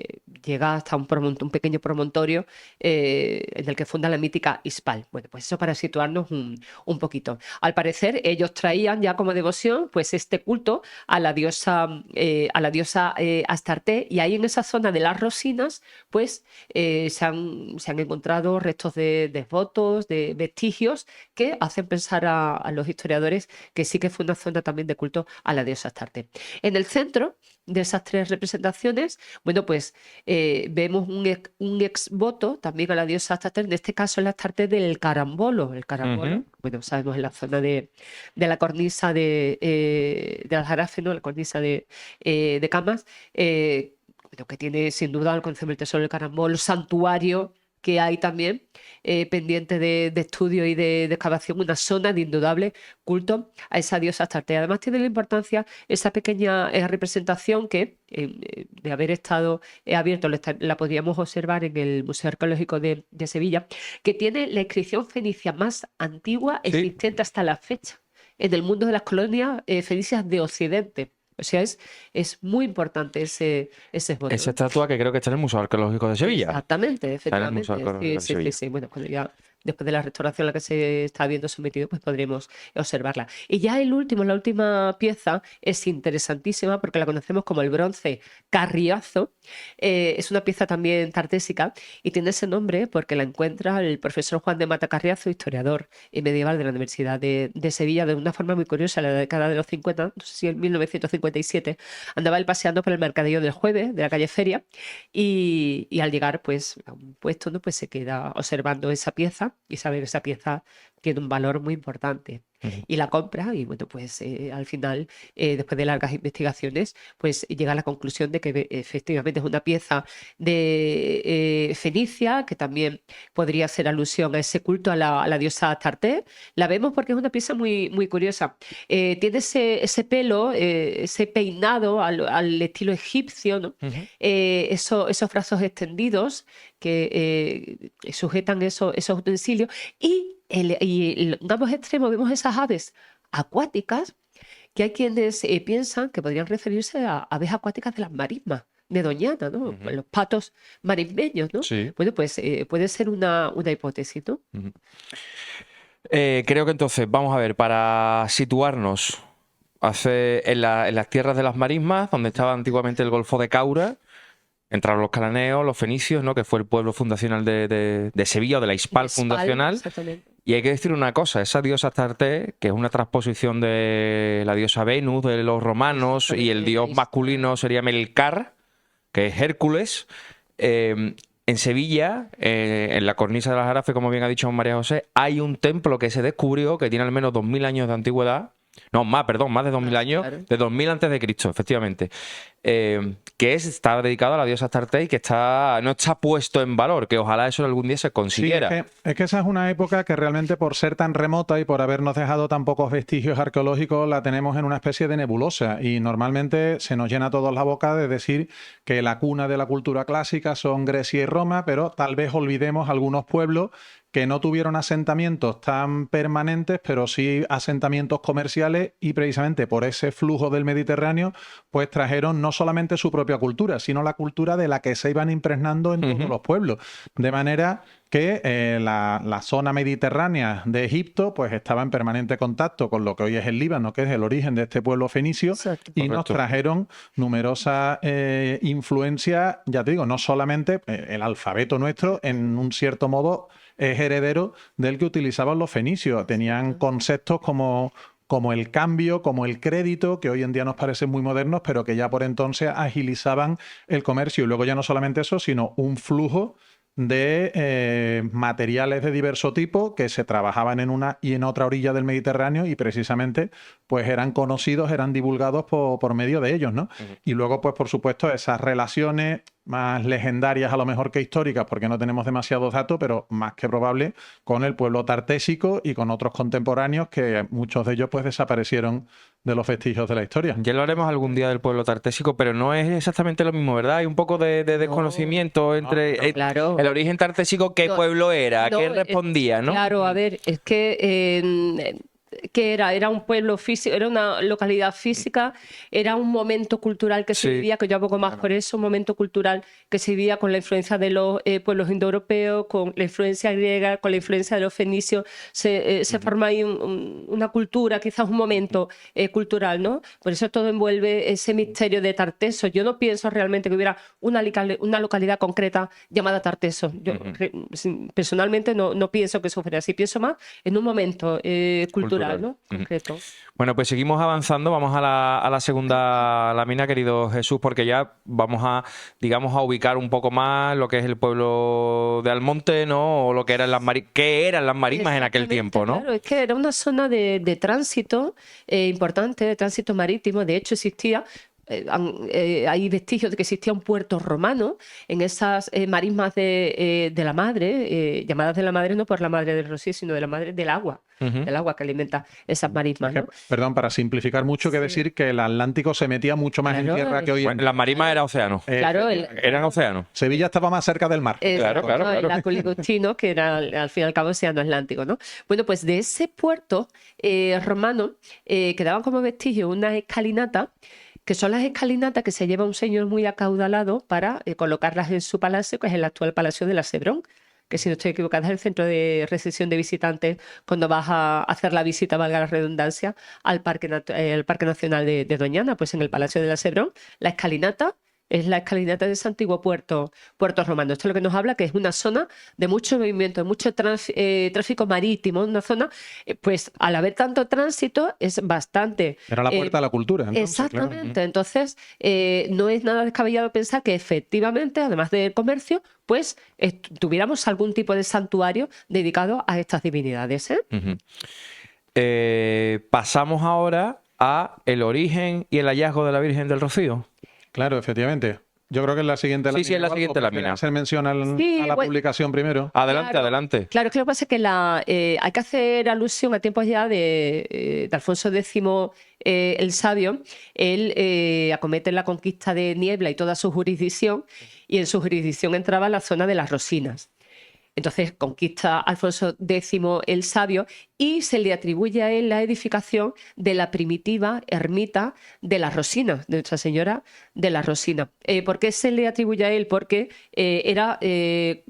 llega hasta un pequeño promontorio en el que funda la mítica Ispal. Bueno, pues eso para situarnos un poquito. Al parecer ellos traían ya como devoción pues este culto a la diosa Astarte, y ahí en esa zona de las Rosinas pues se han encontrado restos de votos, de vestigios que hacen pensar a los historiadores que sí que fue una zona también de culto a la diosa Astarte. En el centro de esas tres representaciones, bueno, pues vemos un ex voto también a la diosa Astarte, en este caso la Astarte del Carambolo. El Carambolo, bueno, sabemos en la zona de la cornisa de Aljarafe, ¿no? La cornisa de Camas, bueno, que tiene sin duda el concepto del tesoro del Carambolo, santuario que hay también pendiente de estudio y de excavación, una zona de indudable culto a esa diosa Astarte. Además tiene la importancia esa pequeña representación que, de haber estado abierto, la podríamos observar en el Museo Arqueológico de Sevilla, que tiene la inscripción fenicia más antigua existente hasta la fecha en el mundo de las colonias fenicias de Occidente. O sea, es muy importante ese esbozo. Esa estatua que creo que está en el Museo Arqueológico de Sevilla. Exactamente, Está en el efectivamente. Museo Arqueológico de Sevilla. Sí. Bueno, cuando ya después de la restauración a la que se está viendo sometido, pues podremos observarla. Y ya la última pieza es interesantísima porque la conocemos como el bronce Carriazo. Es una pieza también tartésica y tiene ese nombre porque la encuentra el profesor Juan de Mata Carriazo, historiador y medieval de la Universidad de Sevilla, de una forma muy curiosa. En la década de los 50, no sé si en 1957, andaba él paseando por el mercadillo del Jueves de la calle Feria y al llegar pues a un puesto, ¿no? Pues se queda observando esa pieza y sabe que esa pieza tiene un valor muy importante. Y la compra y bueno, pues al final, después de largas investigaciones, pues llega a la conclusión de que efectivamente es una pieza de Fenicia, que también podría hacer alusión a ese culto a la diosa Astarte. La vemos porque es una pieza muy, muy curiosa. Tiene ese pelo, ese peinado al estilo egipcio, ¿no? Esos brazos extendidos que sujetan esos utensilios y en ambos extremos vemos esas aves acuáticas que hay quienes piensan que podrían referirse a aves acuáticas de las marismas de Doñana, ¿no? Los patos marismeños, ¿no? Sí. Bueno, pues puede ser una hipótesis, ¿no? Creo que entonces, vamos a ver, para situarnos en las tierras de las marismas, donde estaba antiguamente el Golfo de Caura, entraron los cananeos, los fenicios, ¿no? Que fue el pueblo fundacional de Sevilla, o de la Ispal fundacional. Exactamente. Y hay que decir una cosa, esa diosa Astarte, que es una transposición de la diosa Venus de los romanos, y el dios masculino sería Melcar, que es Hércules. En Sevilla, en la cornisa de las Aljarafe, como bien ha dicho María José, hay un templo que se descubrió que tiene al menos 2000 años de antigüedad. No, más de 2000 años, claro. de 2000 antes de Cristo, efectivamente. está dedicado a la diosa Astarte y que no está puesto en valor, que ojalá eso algún día se consiguiera. Sí, es que esa es una época que realmente por ser tan remota y por habernos dejado tan pocos vestigios arqueológicos la tenemos en una especie de nebulosa y normalmente se nos llena todos la boca de decir que la cuna de la cultura clásica son Grecia y Roma, pero tal vez olvidemos algunos pueblos que no tuvieron asentamientos tan permanentes, pero sí asentamientos comerciales y precisamente por ese flujo del Mediterráneo, pues trajeron no solamente su propia cultura, sino la cultura de la que se iban impregnando en todos los pueblos. De manera que la zona mediterránea de Egipto pues estaba en permanente contacto con lo que hoy es el Líbano, que es el origen de este pueblo fenicio, Exacto. y nos trajeron numerosas influencias, ya te digo, no solamente el alfabeto nuestro, en un cierto modo, es heredero del que utilizaban los fenicios. Tenían conceptos como el cambio, como el crédito, que hoy en día nos parecen muy modernos, pero que ya por entonces agilizaban el comercio. Y luego ya no solamente eso, sino un flujo de materiales de diverso tipo que se trabajaban en una y en otra orilla del Mediterráneo y precisamente pues eran conocidos, eran divulgados por medio de ellos, ¿no? Y luego pues por supuesto esas relaciones más legendarias a lo mejor que históricas porque no tenemos demasiados datos, pero más que probable con el pueblo tartésico y con otros contemporáneos que muchos de ellos pues desaparecieron de los vestigios de la historia. Ya lo haremos algún día del pueblo tartésico, pero no es exactamente lo mismo, ¿verdad? Hay un poco de desconocimiento entre Claro. el origen tartésico, qué pueblo era, qué respondía, ¿no? Claro, a ver, es que ¿qué era? Era un pueblo físico, era una localidad física, era un momento cultural que se vivía, que yo abogo más por eso, un momento cultural que se vivía con la influencia de los pueblos indoeuropeos, con la influencia griega, con la influencia de los fenicios, se forma ahí una cultura, quizás un momento cultural, ¿no? Por eso todo envuelve ese misterio de Tarteso. Yo no pienso realmente que hubiera una localidad concreta llamada Tarteso. Yo personalmente no pienso que eso fuera así, pienso más en un momento cultural. ¿no? Concreto. Bueno, pues seguimos avanzando. Vamos a la segunda lámina, querido Jesús, porque ya vamos digamos, a ubicar un poco más lo que es el pueblo de Almonte, ¿no? O lo que eran qué eran las marismas en aquel tiempo, ¿no? Claro, es que era una zona de tránsito importante, de tránsito marítimo. De hecho, existía. Hay vestigios de que existía un puerto romano en esas marismas de la madre, llamadas de la madre no por la madre del rocío, sino de la madre del agua que alimenta esas marismas, ¿no? Perdón, para simplificar mucho, que decir que el Atlántico se metía mucho más en tierra que hoy en día. Las marismas eran océanos. Claro, eran océanos. Sevilla estaba más cerca del mar. Claro. El lago Ligustino, que era al fin y al cabo océano Atlántico, ¿no? Bueno, pues de ese puerto romano quedaban como vestigio unas escalinatas, que son las escalinatas que se lleva un señor muy acaudalado para colocarlas en su palacio, que es el actual Palacio de la Sebrón, que si no estoy equivocada es el centro de recepción de visitantes cuando vas a hacer la visita, valga la redundancia, al Parque Nacional de Doñana. Pues en el Palacio de la Sebrón, la escalinata es la escalinata de ese antiguo puerto romano. Esto es lo que nos habla que es una zona de mucho movimiento, de mucho tráfico marítimo, una zona, pues al haber tanto tránsito es bastante... Era la puerta a la cultura. Entonces, exactamente. Claro. Entonces, no es nada descabellado pensar que efectivamente, además del comercio, pues tuviéramos algún tipo de santuario dedicado a estas divinidades. Pasamos ahora a el origen y el hallazgo de la Virgen del Rocío. Claro, efectivamente. Yo creo que es la siguiente lámina. Sí, es la siguiente lámina. Se menciona a la publicación primero. Adelante. Claro, que lo que pasa es que hay que hacer alusión a tiempos ya de Alfonso X el Sabio. Él acomete la conquista de Niebla y toda su jurisdicción, y en su jurisdicción entraba la zona de las Rosinas. Entonces conquista Alfonso X el Sabio y se le atribuye a él la edificación de la primitiva ermita de las Rosinas, de Nuestra Señora de las Rosinas. ¿Por qué se le atribuye a él? Porque era en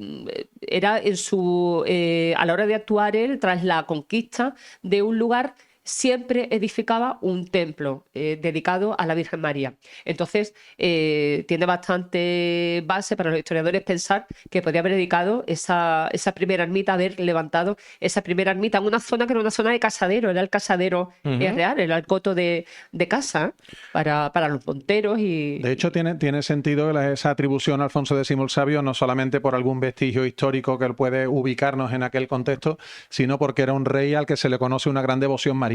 a la hora de actuar él tras la conquista de un lugar, siempre edificaba un templo dedicado a la Virgen María. Entonces, tiene bastante base para los historiadores pensar que podría haber dedicado esa primera ermita, haber levantado esa primera ermita en una zona que era una zona de casadero, era el casadero real, era el coto de casa para los monteros. De hecho, tiene sentido esa atribución a Alfonso X el Sabio, no solamente por algún vestigio histórico que él puede ubicarnos en aquel contexto, sino porque era un rey al que se le conoce una gran devoción mariana.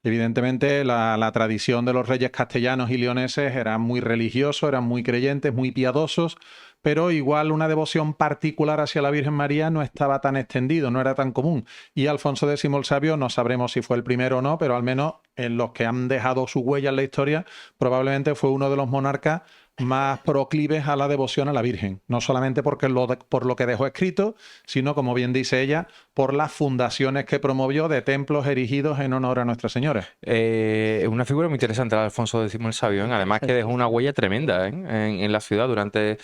Evidentemente, la tradición de los reyes castellanos y leoneses era muy religiosos, eran muy creyentes, muy piadosos, pero igual una devoción particular hacia la Virgen María no estaba tan extendido, no era tan común. Y Alfonso X el Sabio, no sabremos si fue el primero o no, pero al menos en los que han dejado su huella en la historia, probablemente fue uno de los monarcas más proclives a la devoción a la Virgen. No solamente porque por lo que dejó escrito, sino, como bien dice ella, por las fundaciones que promovió de templos erigidos en honor a Nuestra Señora. Una figura muy interesante, la de Alfonso X el Sabio, ¿eh? Además que dejó una huella tremenda, ¿eh? en la ciudad durante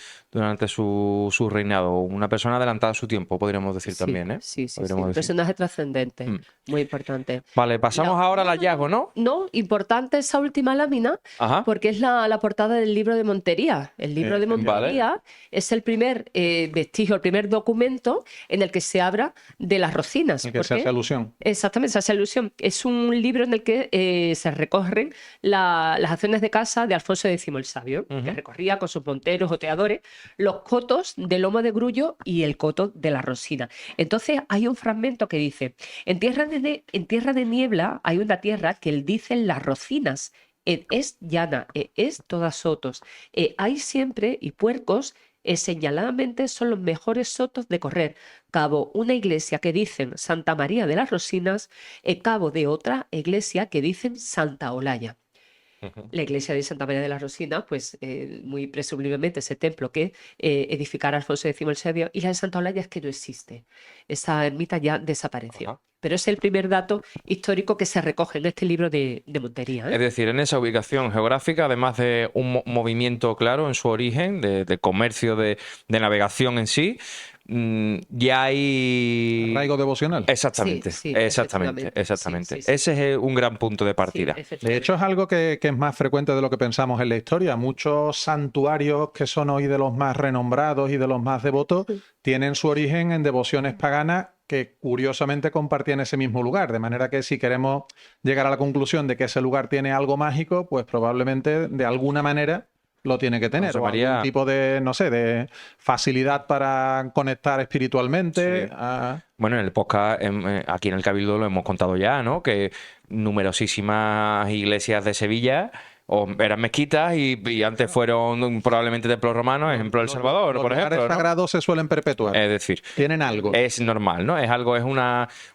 su reinado. Una persona adelantada a su tiempo, podríamos decir también. ¿eh? Sí, sí, Podríamos sí. decir. Personaje trascendente, muy importante. Vale, pasamos ahora al hallazgo, ¿no? No, importante esa última lámina, Ajá. porque es la portada del libro de Montería. El libro de Montería es el primer vestigio, el primer documento en el que se habla de las rocinas. El que se hace alusión. Exactamente, se hace alusión. Es un libro en el que se recorren las acciones de caza de Alfonso X el Sabio, que recorría con sus monteros, oteadores, los cotos de lomo de grullo y el coto de la rosina. Entonces hay un fragmento que dice: en tierra de niebla hay una tierra que él dice las rocinas. Es llana, es todas sotos. Hay siempre y puercos, señaladamente son los mejores sotos de correr. Cabo una iglesia que dicen Santa María de las Rosinas, cabo de otra iglesia que dicen Santa Olaya. La iglesia de Santa María de las Rosinas, pues muy presumiblemente ese templo que edificara Alfonso X el Sabio, y la de Santa Olaya es que no existe. Esa ermita ya desapareció. Ajá. Pero es el primer dato histórico que se recoge en este libro de Montería. Es decir, en esa ubicación geográfica, además de un movimiento claro en su origen, de comercio, de navegación en sí, ya hay... Arraigo devocional. Exactamente, Sí, sí, exactamente. efectivamente. Sí, sí, sí. Ese es un gran punto de partida. De hecho, es algo que es más frecuente de lo que pensamos en la historia. Muchos santuarios que son hoy de los más renombrados y de los más devotos tienen su origen en devociones paganas que curiosamente compartían ese mismo lugar. De manera que si queremos llegar a la conclusión de que ese lugar tiene algo mágico, pues probablemente de alguna manera lo tiene que tener. José O María... algún tipo de, no sé, de facilidad para conectar espiritualmente. Sí. Bueno, en el podcast, aquí en el Cabildo lo hemos contado ya, ¿no? Que numerosísimas iglesias de Sevilla eran mezquitas y antes fueron probablemente templos romanos, ejemplo El Salvador, por ejemplo. Los lugares sagrados se suelen perpetuar. Es decir, tienen algo. Es normal, ¿no? Es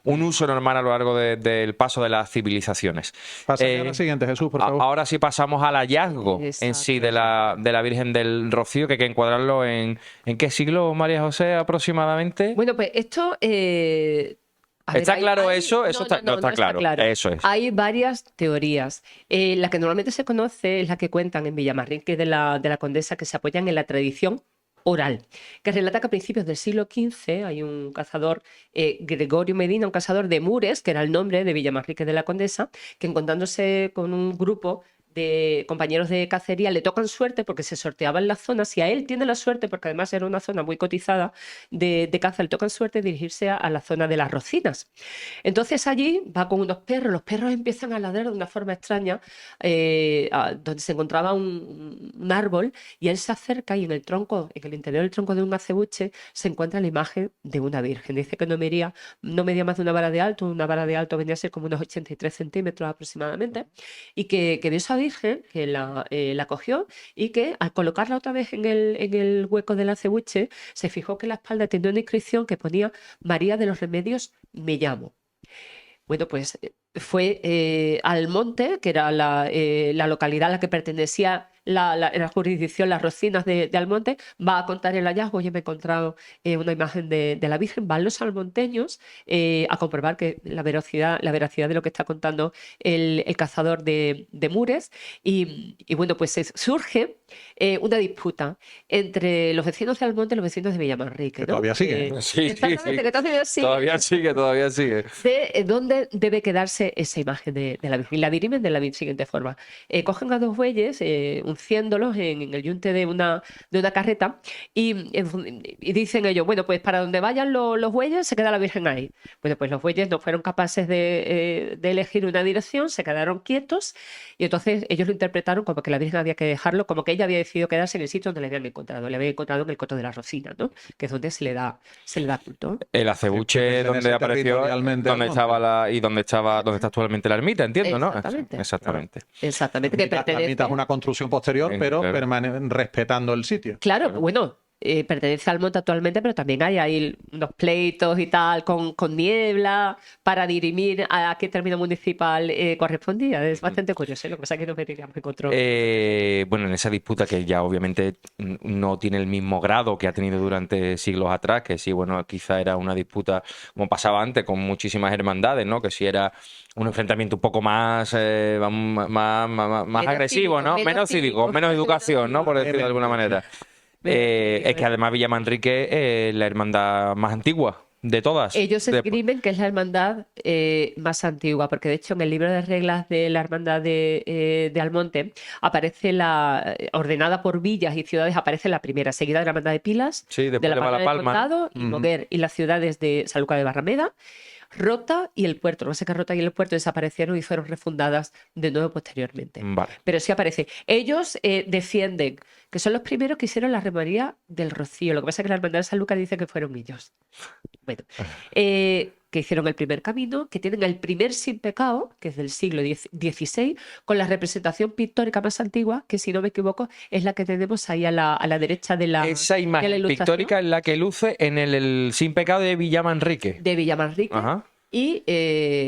un uso normal a lo largo del paso de las civilizaciones. Pasa a la siguiente, Jesús, por favor. Ahora sí pasamos al hallazgo en sí de la Virgen del Rocío, que hay que encuadrarlo en qué siglo, María José, aproximadamente. Bueno, pues esto... ¿Está claro eso? Eso no está claro. Eso es. Hay varias teorías. La que normalmente se conoce es la que cuentan en Villamarrín, de la Condesa, que se apoyan en la tradición oral, que relata que a principios del siglo XV hay un cazador, Gregorio Medina, un cazador de Mures, que era el nombre de Villamarrique de la Condesa, que encontrándose con un grupo de compañeros de cacería le tocan suerte porque se sorteaban las zonas y a él tiene la suerte, porque además era una zona muy cotizada de caza, le tocan suerte de dirigirse a la zona de las Rocinas. Entonces allí va con unos perros, los perros empiezan a ladrar de una forma extraña, donde se encontraba un árbol, y él se acerca y en el interior del tronco de un acebuche se encuentra la imagen de una virgen. Dice que no medía más de una vara de alto venía a ser como unos 83 centímetros aproximadamente, y que vio esa virgen, que la cogió, y que al colocarla otra vez en el hueco del acebuche se fijó que la espalda tenía una inscripción que ponía: María de los Remedios me llamo. Bueno, pues fue Almonte, que era la localidad a la que pertenecía la jurisdicción, las Rocinas de Almonte, va a contar el hallazgo. Oye, me he encontrado una imagen de la Virgen. Van los almonteños a comprobar que la veracidad de lo que está contando el cazador de Mures. Y bueno, pues surge una disputa entre los vecinos de Almonte y los vecinos de Villamanrique, ¿no? Que todavía sigue. Sí. Exactamente, que Todavía sigue. De dónde debe quedarse esa imagen de la Virgen. La dirimen de la siguiente forma. Cogen a dos bueyes, un conduciéndolos en el yunte de una carreta y dicen ellos, bueno, pues para donde vayan los bueyes se queda la Virgen ahí. Bueno, pues los bueyes no fueron capaces de elegir una dirección, se quedaron quietos y entonces ellos lo interpretaron como que la Virgen había que dejarlo, como que ella había decidido quedarse en el sitio donde le habían encontrado. Le habían encontrado en el Coto de la Rocina, ¿no? Que es donde se le da culto. El acebuche donde apareció, donde estaba donde está actualmente la ermita, entiendo, ¿no? Exactamente. Exactamente. Que La pertenece... ermita es una construcción posterior, pero claro. respetando el sitio. Claro, bueno, pertenece al monte actualmente, pero también hay ahí unos pleitos y tal con niebla para dirimir a qué término municipal correspondía. Es bastante curioso, ¿eh? Lo que pasa es que no me diríamos en control. Bueno, en esa disputa que ya obviamente no tiene el mismo grado que ha tenido durante siglos atrás, que sí, bueno, quizá era una disputa como pasaba antes con muchísimas hermandades, ¿no? Que sí era un enfrentamiento un poco más, más agresivo, ¿no? Menos cívico, menos educación, ¿no? Por decirlo de alguna manera. Es que además Villamanrique es la hermandad más antigua de todas. Ellos escriben que es la hermandad más antigua, porque de hecho en el libro de reglas de la hermandad de Almonte aparece ordenada por villas y ciudades, aparece la primera, seguida de la hermandad de Pilas, Sí, después de la de Palma del Malapalma, ¿no? Condado y Moguer, y las ciudades de Sanlúcar de Barrameda, Rota y el puerto. Lo que pasa es que Rota y el puerto desaparecieron y fueron refundadas de nuevo posteriormente. Vale. Pero sí aparece. Ellos defienden que son los primeros que hicieron la Romería del Rocío. Lo que pasa es que la hermandad de Sanlúcar dice que fueron ellos. Bueno, que hicieron el primer camino, que tienen el primer sin pecado, que es del siglo XVI, con la representación pictórica más antigua, que si no me equivoco es la que tenemos ahí a la derecha de la Esa de la imagen ilustración. pictórica es la que luce en el Sin Pecado de Villamanrique. De Villamanrique. Ajá. Y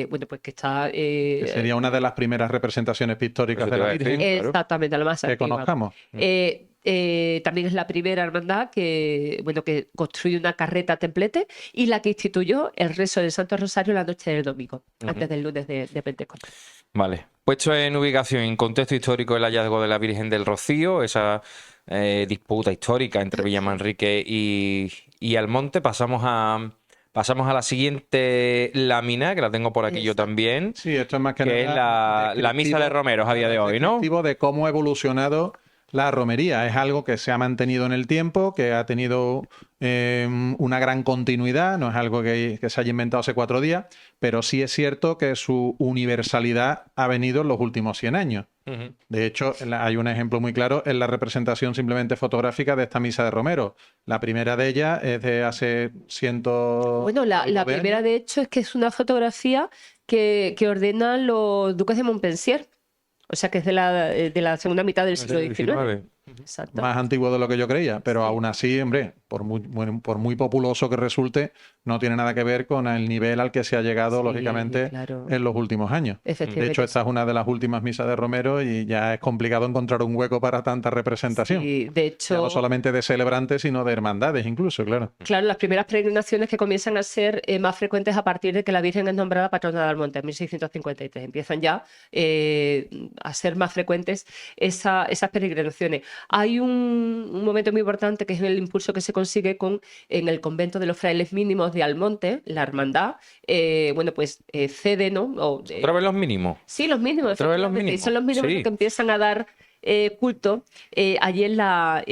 bueno, pues que está. Que sería una de las primeras representaciones pictóricas Eso de te la iba a decir. Virgen Claro. Exactamente, la más que antigua. conozcamos. También es la primera hermandad que construye una carreta templete y la que instituyó el rezo del Santo Rosario la noche del domingo, antes del lunes de Pentecostés. Vale. Puesto en ubicación, en contexto histórico, el hallazgo de la Virgen del Rocío, esa disputa histórica entre Villamanrique y Almonte, pasamos a la siguiente lámina, que la tengo por aquí yo también, Sí, esto es más que que es nada la misa de romeros a día de hoy, ¿no? descriptivo de cómo ha evolucionado la romería. Es algo que se ha mantenido en el tiempo, que ha tenido una gran continuidad, no es algo que se haya inventado hace 4 días, pero sí es cierto que su universalidad ha venido en los últimos 100 años. Ujú. De hecho, hay un ejemplo muy claro en la representación simplemente fotográfica de esta misa de Romero. La primera de ellas es de hace 100. Bueno, la primera de hecho es que es una fotografía que ordenan los duques de Montpensier, o sea que es de la segunda mitad del siglo XIX. Exacto. Más antiguo de lo que yo creía, pero aún así, hombre, por muy populoso que resulte, no tiene nada que ver con el nivel al que se ha llegado, Sí, lógicamente, claro. en los últimos años. Efectivamente. De hecho, esta es una de las últimas misas de Romero y ya es complicado encontrar un hueco para tanta representación. Sí, de hecho, Ya no solamente de celebrantes, sino de hermandades incluso, claro. claro, las primeras peregrinaciones que comienzan a ser más frecuentes a partir de que la Virgen es nombrada patrona de Almonte en 1653. Empiezan ya a ser más frecuentes esas peregrinaciones. Hay un momento muy importante que es el impulso que se consigue en el convento de los frailes mínimos de Almonte, la hermandad, pues cede, ¿no? Otra vez los mínimos. Sí, los mínimos. Otra vez los efectivamente, y mínimos. son los mínimos Sí. los que empiezan a dar culto allí en la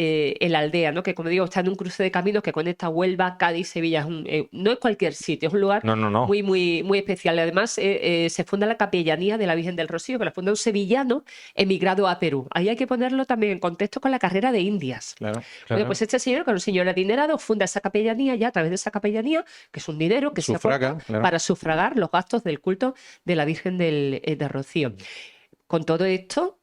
aldea, ¿no? Que como digo, está en un cruce de caminos que conecta Huelva, Cádiz, Sevilla. No es cualquier sitio, es un lugar No. muy, muy, muy especial. Y además, se funda la capellanía de la Virgen del Rocío, que la funda un sevillano emigrado a Perú. Ahí hay que ponerlo también en contexto con la carrera de Indias. Claro. Bueno, pues este señor, que era un señor adinerado, funda esa capellanía ya a través de esa capellanía, que es un dinero que se Sufraga, aporta claro. para sufragar los gastos del culto de la Virgen de Rocío. Con todo esto,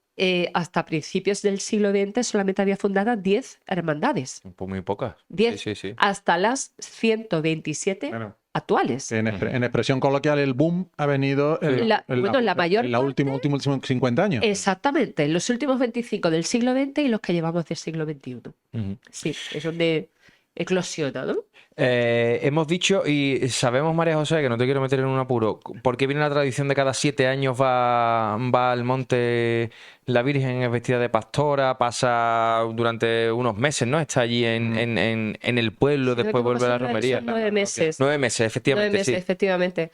hasta principios del siglo XX solamente había fundadas 10 hermandades. Pues muy pocas. 10 Sí. hasta las 127 Bueno. actuales. En expresión coloquial, el boom ha venido en La mayor en la últimos 50 años. Exactamente, en los últimos 25 del siglo XX y los que llevamos del siglo XXI. Ujú. Sí, es donde eclosiona, ¿no? Hemos dicho y sabemos, María José, que no te quiero meter en un apuro, ¿por qué viene la tradición de cada 7 años va al monte la Virgen es vestida de pastora, pasa durante unos meses, ¿no? Está allí en el pueblo, Creo después que vuelve a la son romería. 9 meses. 9 meses, efectivamente, 9 meses, sí. efectivamente.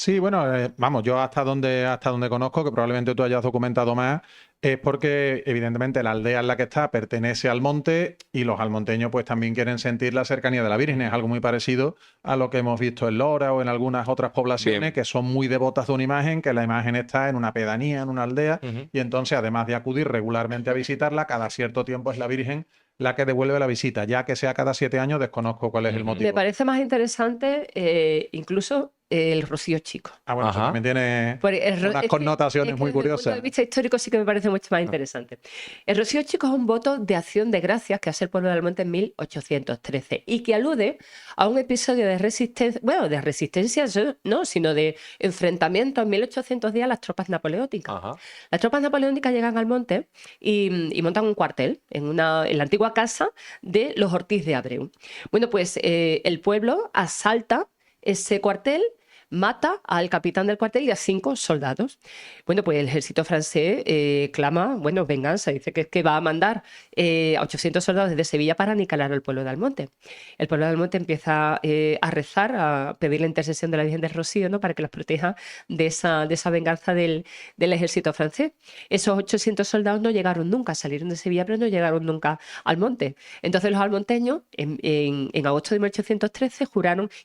Sí, bueno, vamos, yo hasta donde conozco, que probablemente tú hayas documentado más, es porque evidentemente la aldea en la que está pertenece al monte y los almonteños pues también quieren sentir la cercanía de la Virgen. Es algo muy parecido a lo que hemos visto en Lora o en algunas otras poblaciones Bien. que son muy devotas de una imagen, que la imagen está en una pedanía, en una aldea, y entonces además de acudir regularmente a visitarla, cada cierto tiempo es la Virgen la que devuelve la visita. Ya que sea cada 7 años, desconozco cuál es el Me motivo. parece más interesante incluso el Rocío Chico. Ah, bueno, eso Ajá. también tiene Porque unas connotaciones muy desde el punto curiosas. de vista histórico sí que me parece mucho más interesante. El Rocío Chico es un voto de acción de gracias que hace el pueblo de Almonte en 1813 y que alude a un episodio de resistencia, bueno, de resistencia no, sino de enfrentamiento en 1810 a las tropas napoleónicas. Ajá. Las tropas napoleónicas llegan al monte y montan un cuartel en la antigua casa de los Ortiz de Abreu. Bueno, pues el pueblo asalta ese cuartel, mata al capitán del cuartel y a 5 soldados. Bueno, pues el ejército francés clama, bueno, venganza, dice que va a mandar a 800 soldados desde Sevilla para aniquilar al pueblo de Almonte. El pueblo de Almonte empieza a rezar, a pedir la intercesión de la Virgen del Rocío, ¿no?, para que los proteja de esa venganza del ejército francés. Esos 800 soldados no llegaron nunca, salieron de Sevilla, pero no llegaron nunca al monte. Entonces los almonteños, en agosto de 1813,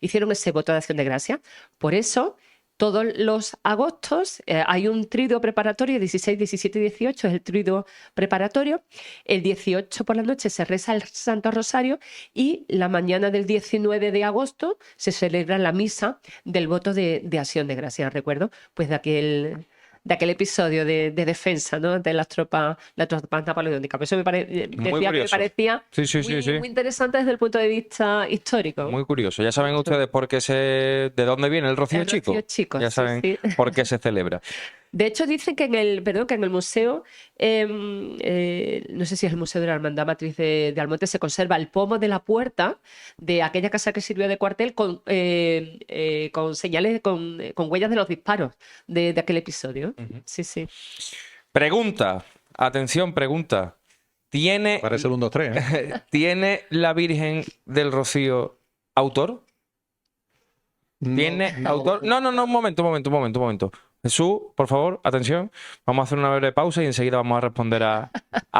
hicieron ese voto de acción de gracia. Por eso, todos los agostos hay un triduo preparatorio, 16, 17 y 18 es el triduo preparatorio. El 18 por la noche se reza el Santo Rosario y la mañana del 19 de agosto se celebra la misa del voto de acción de gracias. Recuerdo pues de aquel episodio de defensa, ¿no?, de las tropas napoleónicas. Por eso decía que me curioso. parecía Sí. muy interesante desde el punto de vista histórico. Muy curioso. Ya saben ustedes de dónde viene el Rocío El Chico. Rocío Chico, Ya sí, saben sí. por qué se celebra. De hecho, dicen que en el museo, no sé si es el Museo de la Hermandad Matriz de Almonte, se conserva el pomo de la puerta de aquella casa que sirvió de cuartel con señales, con huellas de los disparos de aquel episodio. Sí, sí. Pregunta. Atención, pregunta. Parece el 1, 2, 3, ¿eh? ¿Tiene la Virgen del Rocío autor? ¿Tiene autor? No, un momento. Jesús, por favor, atención. Vamos a hacer una breve pausa y enseguida vamos a responder a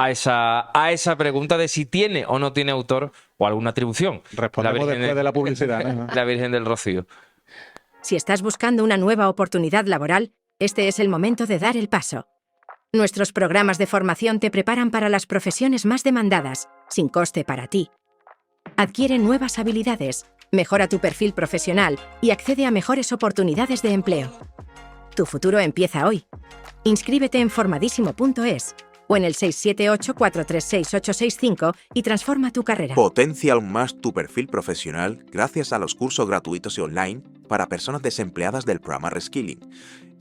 esa pregunta de si tiene o no tiene autor o alguna atribución. Respondemos después de la publicidad, ¿no? La Virgen del Rocío. Si estás buscando una nueva oportunidad laboral, este es el momento de dar el paso. Nuestros programas de formación te preparan para las profesiones más demandadas, sin coste para ti. Adquiere nuevas habilidades, mejora tu perfil profesional y accede a mejores oportunidades de empleo. Tu futuro empieza hoy. Inscríbete en formadísimo.es o en el 678-436-865 y transforma tu carrera. Potencia aún más tu perfil profesional gracias a los cursos gratuitos y online para personas desempleadas del programa Reskilling.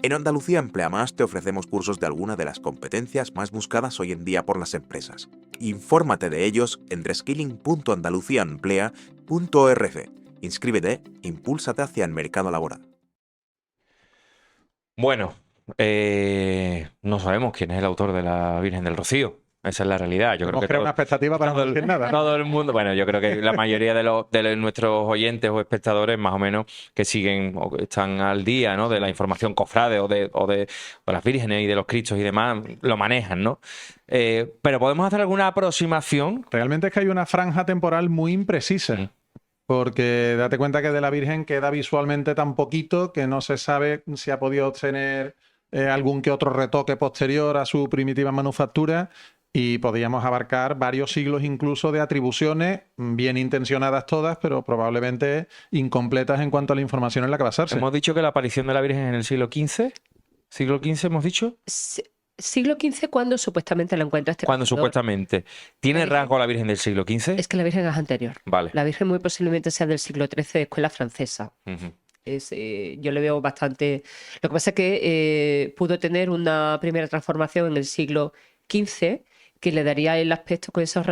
En Andalucía Emplea Más te ofrecemos cursos de alguna de las competencias más buscadas hoy en día por las empresas. Infórmate de ellos en reskilling.andaluciaemplea.org. Inscríbete, impúlsate hacia el mercado laboral. Bueno, no sabemos quién es el autor de la Virgen del Rocío. Esa es la realidad. Yo creo que Hemos creado una expectativa para no decir nada. todo el mundo, bueno, yo creo que la mayoría de nuestros oyentes o espectadores, más o menos, que siguen o que están al día, ¿no?, de la información cofrade o de las vírgenes y de los cristos y demás, lo manejan, ¿no? Pero podemos hacer alguna aproximación. Realmente es que hay una franja temporal muy imprecisa. Porque date cuenta que de la Virgen queda visualmente tan poquito que no se sabe si ha podido obtener algún que otro retoque posterior a su primitiva manufactura, y podríamos abarcar varios siglos incluso de atribuciones, bien intencionadas todas, pero probablemente incompletas en cuanto a la información en la que basarse. Hemos dicho que la aparición de la Virgen en el siglo XV. ¿Siglo XV hemos dicho? Siglo XV, cuando supuestamente la encuentra este Cuando pensador. supuestamente. ¿Tiene rasgo la Virgen del siglo XV? Es que la Virgen es anterior. Vale. La Virgen muy posiblemente sea del siglo XIII de escuela francesa. Ujú. Yo le veo bastante... Lo que pasa es que pudo tener una primera transformación en el siglo XV que le daría el aspecto con esos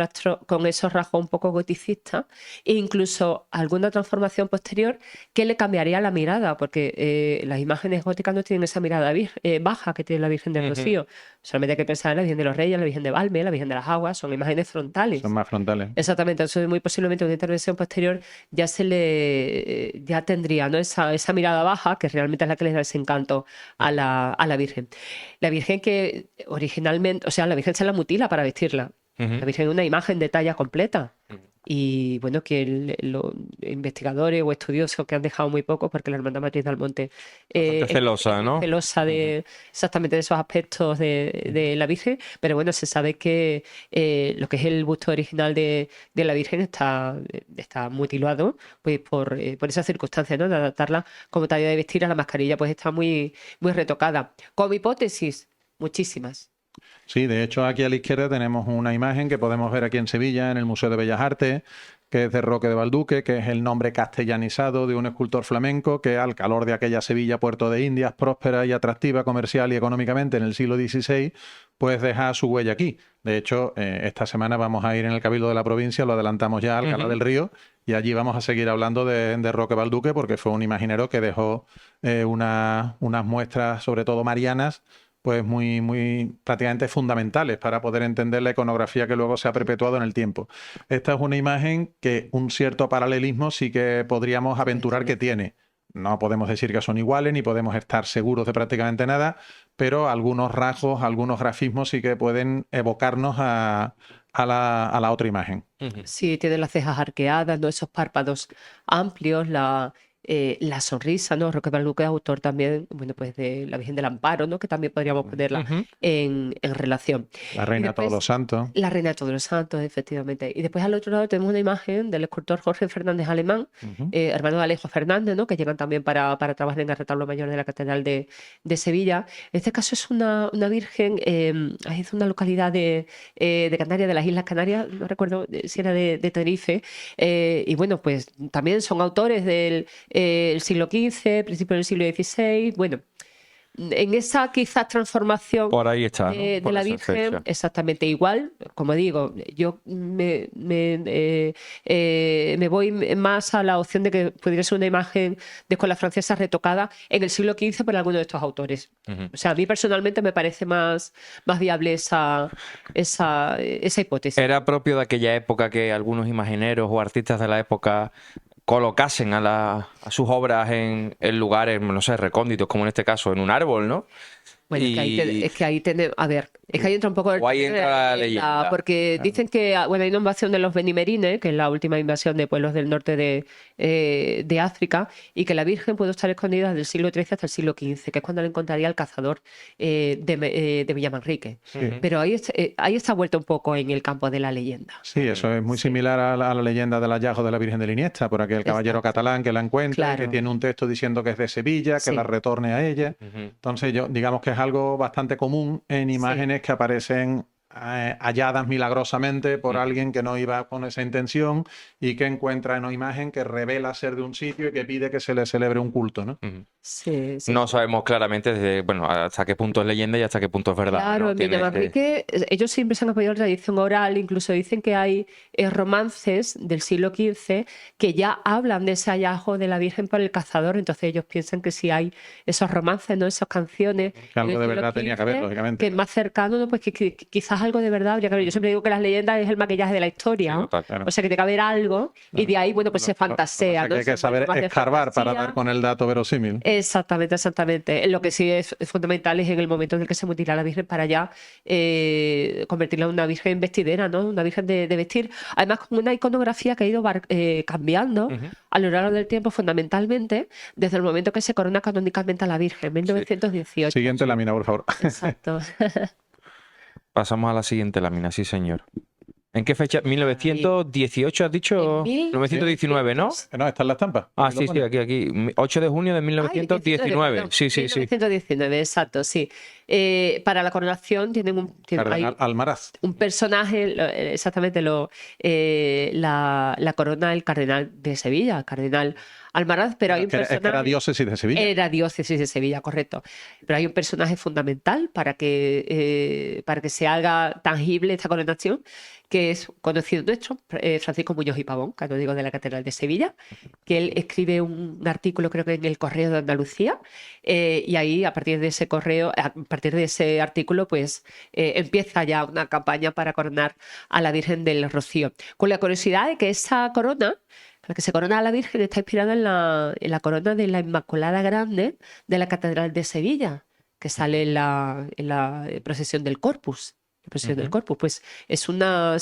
rasgos un poco goticistas, e incluso alguna transformación posterior que le cambiaría la mirada, porque las imágenes góticas no tienen esa mirada baja que tiene la Virgen del Rocío. Solamente hay que pensar en la Virgen de los Reyes, la Virgen de Valme, la Virgen de las Aguas, son imágenes frontales. Son más frontales. Exactamente, eso muy posiblemente una intervención posterior ya tendría, ¿no? esa mirada baja, que realmente es la que le da ese encanto a la Virgen. La Virgen que originalmente, o sea, la Virgen se la mutila para vestirla. La Virgen es una imagen de talla completa. Y bueno, que los investigadores o estudiosos que han dejado muy poco, porque la Hermandad Matriz del Monte Bastante celosa, ¿no? celosa exactamente de esos aspectos de la Virgen, pero bueno, se sabe que lo que es el busto original de la Virgen está mutilado pues por esa circunstancia, ¿no? De adaptarla como talla de vestir a la mascarilla, pues está muy, muy retocada. Como hipótesis, muchísimas. Sí, de hecho aquí a la izquierda tenemos una imagen que podemos ver aquí en Sevilla, en el Museo de Bellas Artes, que es de Roque de Balduque, que es el nombre castellanizado de un escultor flamenco que al calor de aquella Sevilla, puerto de Indias, próspera y atractiva comercial y económicamente en el siglo XVI, pues deja su huella aquí. De hecho, esta semana vamos a ir en el Cabildo de la provincia, lo adelantamos ya, a Alcalá del Río, y allí vamos a seguir hablando de Roque Balduque, porque fue un imaginero que dejó unas muestras, sobre todo marianas, pues muy prácticamente fundamentales para poder entender la iconografía que luego se ha perpetuado en el tiempo. Esta es una imagen que un cierto paralelismo sí que podríamos aventurar que tiene. No podemos decir que son iguales ni podemos estar seguros de prácticamente nada, pero algunos rasgos, algunos grafismos sí que pueden evocarnos a la otra imagen. Sí, tiene las cejas arqueadas, ¿no? Esos párpados amplios, la sonrisa, ¿no? Roque Balduque es autor también, bueno, pues de la Virgen del Amparo, ¿no? Que también podríamos ponerla en relación. La Reina de Todos los Santos. La Reina de Todos los Santos, efectivamente. Y después al otro lado tenemos una imagen del escultor Jorge Fernández Alemán, hermano de Alejo Fernández, ¿no? Que llegan también para trabajar en el retablo mayor de la Catedral de Sevilla. En este caso es una Virgen, es una localidad de Canarias, de las Islas Canarias, no recuerdo si era de Tenerife, y bueno, pues también son autores del el siglo XV, principio del siglo XVI, bueno, en esa quizás transformación por ahí está, ¿no? de Por la esa Virgen, fecha. exactamente igual, como digo, yo me voy más a la opción de que pudiera ser una imagen de escuela francesa retocada en el siglo XV por alguno de estos autores. O sea, a mí personalmente me parece más viable esa hipótesis. Era propio de aquella época que algunos imagineros o artistas de la época colocasen a sus obras en lugares, no sé, recónditos, como en este caso, en un árbol, ¿no? Bueno, es que ahí tenemos, a ver, es que ahí entra un poco O ahí entra la leyenda. porque dicen que, bueno, hay una invasión de los benimerines, que es la última invasión de pueblos del norte de África, y que la Virgen pudo estar escondida desde el siglo XIII hasta el siglo XV, que es cuando la encontraría el cazador de Villamanrique. Pero ahí está vuelto un poco en el campo de la leyenda. Sí, eso es muy similar a la leyenda del hallazgo de la Virgen de Iniesta, por aquel caballero catalán que la encuentra, que tiene un texto diciendo que es de Sevilla, que la retorne a ella. Entonces, digamos que es algo bastante común en imágenes que aparecen halladas milagrosamente por alguien que no iba con esa intención y que encuentra en una imagen que revela ser de un sitio y que pide que se le celebre un culto, ¿no? Sí. No sabemos claramente bueno, hasta qué punto es leyenda y hasta qué punto es verdad. Claro, ¿no? en Villamanrique ellos siempre se han apoyado en la tradición oral, incluso dicen que hay romances del siglo XV que ya hablan de ese hallazgo de la Virgen por el cazador, entonces ellos piensan que si hay esos romances, ¿no? Esas canciones que algo de verdad tenía que haber, lógicamente. Que es más cercano, ¿no? Pues que quizás algo de verdad habría que haber. Yo siempre digo que las leyendas es el maquillaje de la historia, ¿no? Claro. O sea que tiene que haber algo y de ahí, bueno, pues se fantasea, O sea, ¿no? que hay que saber escarbar para dar con el dato verosímil. Exactamente. Lo que sí es fundamental es en el momento en el que se mutila a la Virgen para ya convertirla en una Virgen vestidera, ¿no? Una Virgen de vestir. Además, con una iconografía que ha ido cambiando a lo largo del tiempo, fundamentalmente, desde el momento que se corona canónicamente a la Virgen, 1918. Siguiente lámina, por favor. Exacto. Pasamos a la siguiente lámina, sí, señor. ¿En qué fecha? ¿1918 has dicho? 1919, ¿no? No, está en la estampa. Ah, sí, aquí. 8 de junio de 1919. Sí. 1919, exacto, sí. Para la coronación tienen Cardenal Almaraz. un personaje, exactamente, la corona del cardenal de Sevilla, el cardenal Almaraz, pero hay un personaje... Era diócesis de Sevilla. Era diócesis de Sevilla, correcto. Pero hay un personaje fundamental para que se haga tangible esta coronación, que es conocido nuestro, Francisco Muñoz y Pavón, canónigo de la Catedral de Sevilla, que él escribe un artículo, creo que en el Correo de Andalucía, y ahí, a partir de ese correo, a partir partir de ese artículo, pues empieza ya una campaña para coronar a la Virgen del Rocío. Con la curiosidad de que esa corona, la que se corona a la Virgen, está inspirada en la corona de la Inmaculada Grande de la Catedral de Sevilla, que sale en la procesión del Corpus. La procesión del Corpus, pues se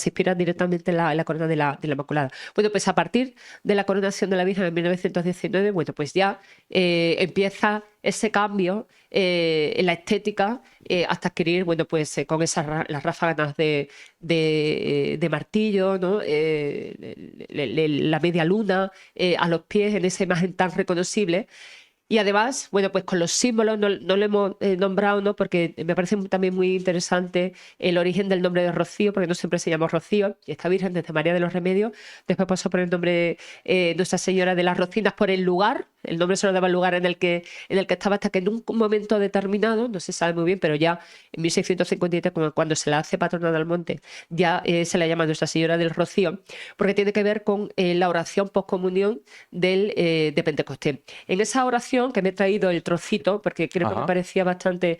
inspira directamente en la corona de la Inmaculada. Bueno, pues a partir de la coronación de la Virgen en 1919, bueno, pues ya empieza ese cambio en la estética hasta adquirir, bueno, pues con esas las ráfagas de martillo, ¿no? La media luna a los pies en esa imagen tan reconocible. Y además, bueno, pues con los símbolos, no lo hemos nombrado, ¿no? Porque me parece también muy interesante el origen del nombre de Rocío, porque no siempre se llamó Rocío, y esta Virgen desde María de los Remedios, después pasó por el nombre Nuestra Señora de las Rocinas por el lugar, el nombre se lo daba el lugar en el que estaba, hasta que en un momento determinado, no se sabe muy bien, pero ya en 1653, cuando se la hace patrona del monte, ya se la llama Nuestra Señora del Rocío, porque tiene que ver con la oración postcomunión de Pentecostés. En esa oración, que me he traído el trocito porque creo que me parecía bastante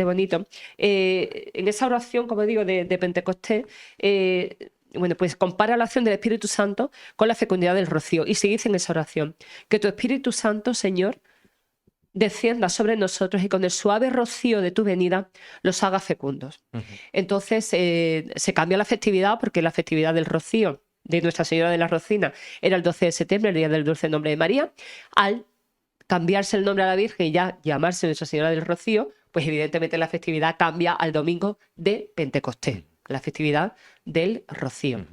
bonito, en esa oración, como digo, de Pentecostés, bueno, pues compara la acción del Espíritu Santo con la fecundidad del rocío y se dice en esa oración: que tu Espíritu Santo, Señor, descienda sobre nosotros y con el suave rocío de tu venida los haga fecundos. Entonces se cambia la festividad, porque la festividad del rocío de Nuestra Señora de la Rocina era el 12 de septiembre, el día del dulce nombre de María. Al cambiarse el nombre a la Virgen y ya llamarse Nuestra Señora del Rocío, pues evidentemente la festividad cambia al domingo de Pentecostés, la festividad del Rocío.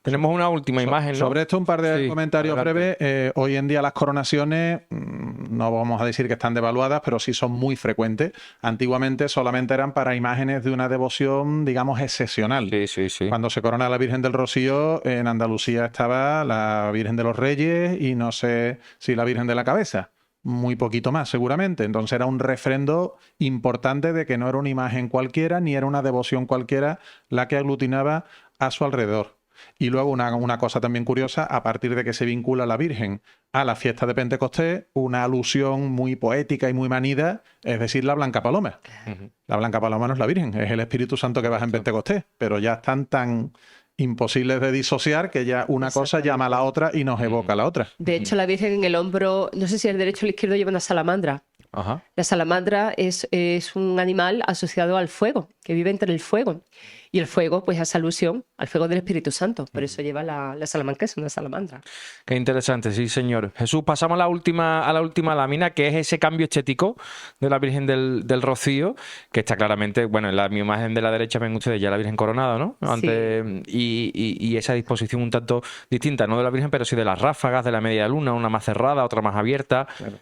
Tenemos una última imagen, ¿no? Sobre esto un par de comentarios breves. Hoy en día las coronaciones, no vamos a decir que están devaluadas, pero sí son muy frecuentes. Antiguamente solamente eran para imágenes de una devoción, digamos, excepcional. Sí. Cuando se corona la Virgen del Rocío, en Andalucía estaba la Virgen de los Reyes y no sé si la Virgen de la Cabeza. Muy poquito más, seguramente. Entonces era un refrendo importante de que no era una imagen cualquiera ni era una devoción cualquiera la que aglutinaba a su alrededor. Y luego una cosa también curiosa, a partir de que se vincula la Virgen a la fiesta de Pentecostés, una alusión muy poética y muy manida, es decir, la Blanca Paloma. La Blanca Paloma no es la Virgen, es el Espíritu Santo que baja en Pentecostés, pero ya están tan imposibles de disociar que ya una cosa llama a la otra y nos evoca a la otra. De hecho, la Virgen en el hombro, no sé si el derecho o el izquierdo, lleva una salamandra. La salamandra es un animal asociado al fuego, que vive entre el fuego. Y el fuego, pues, hace alusión al fuego del Espíritu Santo. Por eso lleva la salamanca, es una salamandra. Qué interesante, sí, señor. Jesús, pasamos a la última lámina, que es ese cambio estético de la Virgen del Rocío, que está claramente, bueno, en la mi imagen de la derecha ven ustedes ya la Virgen coronada, ¿no? Antes, sí. Y esa disposición un tanto distinta, no de la Virgen, pero sí de las ráfagas, de la media luna, una más cerrada, otra más abierta. Claro.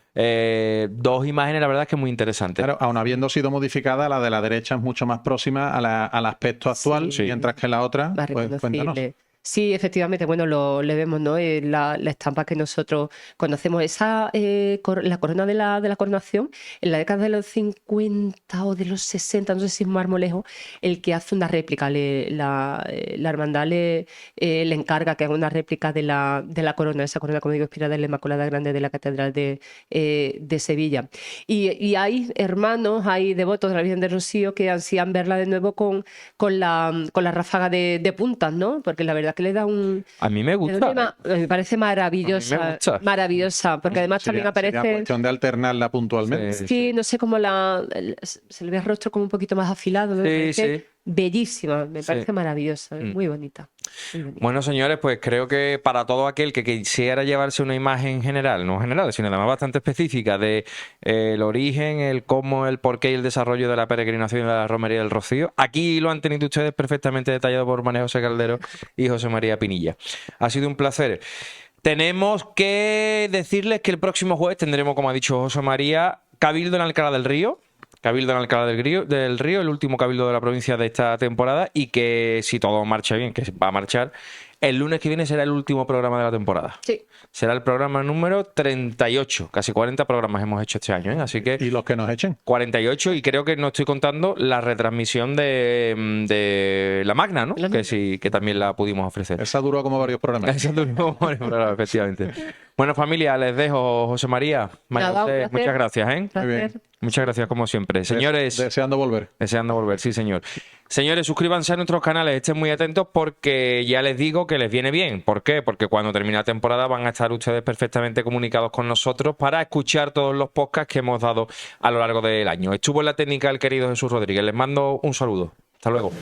Dos imágenes, la verdad es que muy interesantes. Claro, aun habiendo sido modificada, la de la derecha es mucho más próxima al aspecto actual, sí. Mientras que la otra, pues cuéntanos. Sí, efectivamente, bueno, le vemos, ¿no? La estampa que nosotros conocemos. La corona de la coronación, en la década de los 50 o de los 60, no sé si es Marmolejo, el que hace una réplica. La hermandad le encarga que haga una réplica de la corona, esa corona, como digo, inspirada en la Inmaculada Grande de la Catedral de Sevilla. Y hay hermanos, hay devotos de la Virgen del Rocío que ansían verla de nuevo con la ráfaga de puntas, ¿no? Porque la verdad que le da a mí me gusta. Me parece maravillosa. Maravillosa, porque además también aparece. Sería cuestión de alternarla puntualmente. Sí, no sé cómo se le ve el rostro como un poquito más afilado. Me parece bellísima, me parece maravillosa, muy bonita. Bueno, señores, pues creo que para todo aquel que quisiera llevarse una imagen general, no general, sino además bastante específica de el origen, el cómo, el porqué y el desarrollo de la peregrinación de la Romería del Rocío, aquí lo han tenido ustedes perfectamente detallado por María José Caldero y José María Pinilla. Ha sido un placer. Tenemos que decirles que el próximo jueves tendremos, como ha dicho José María, Cabildo en Alcalá del Río. Cabildo en Alcalá del Río, el último cabildo de la provincia de esta temporada, y que si todo marcha bien, que va a marchar, El lunes que viene será el último programa de la temporada. Sí. Será el programa número 38. Casi 40 programas hemos hecho este año, ¿eh? Así que... ¿Y los que nos echen? 48, y creo que no estoy contando la retransmisión de la Magna, ¿no? Que sí, que también la pudimos ofrecer. Esa duró como varios programas. Esa duró como varios programas, efectivamente. Bueno, familia, les dejo. José María, María Nada, un José, placer. muchas gracias, ¿eh? Muy bien. Placer. Muchas gracias, como siempre. Señores, Deseando volver. deseando volver, sí, señor. Señores, suscríbanse a nuestros canales, estén muy atentos porque ya les digo que les viene bien. ¿Por qué? Porque cuando termine la temporada van a estar ustedes perfectamente comunicados con nosotros para escuchar todos los podcasts que hemos dado a lo largo del año. Estuvo en la técnica el querido Jesús Rodríguez. Les mando un saludo. Hasta luego.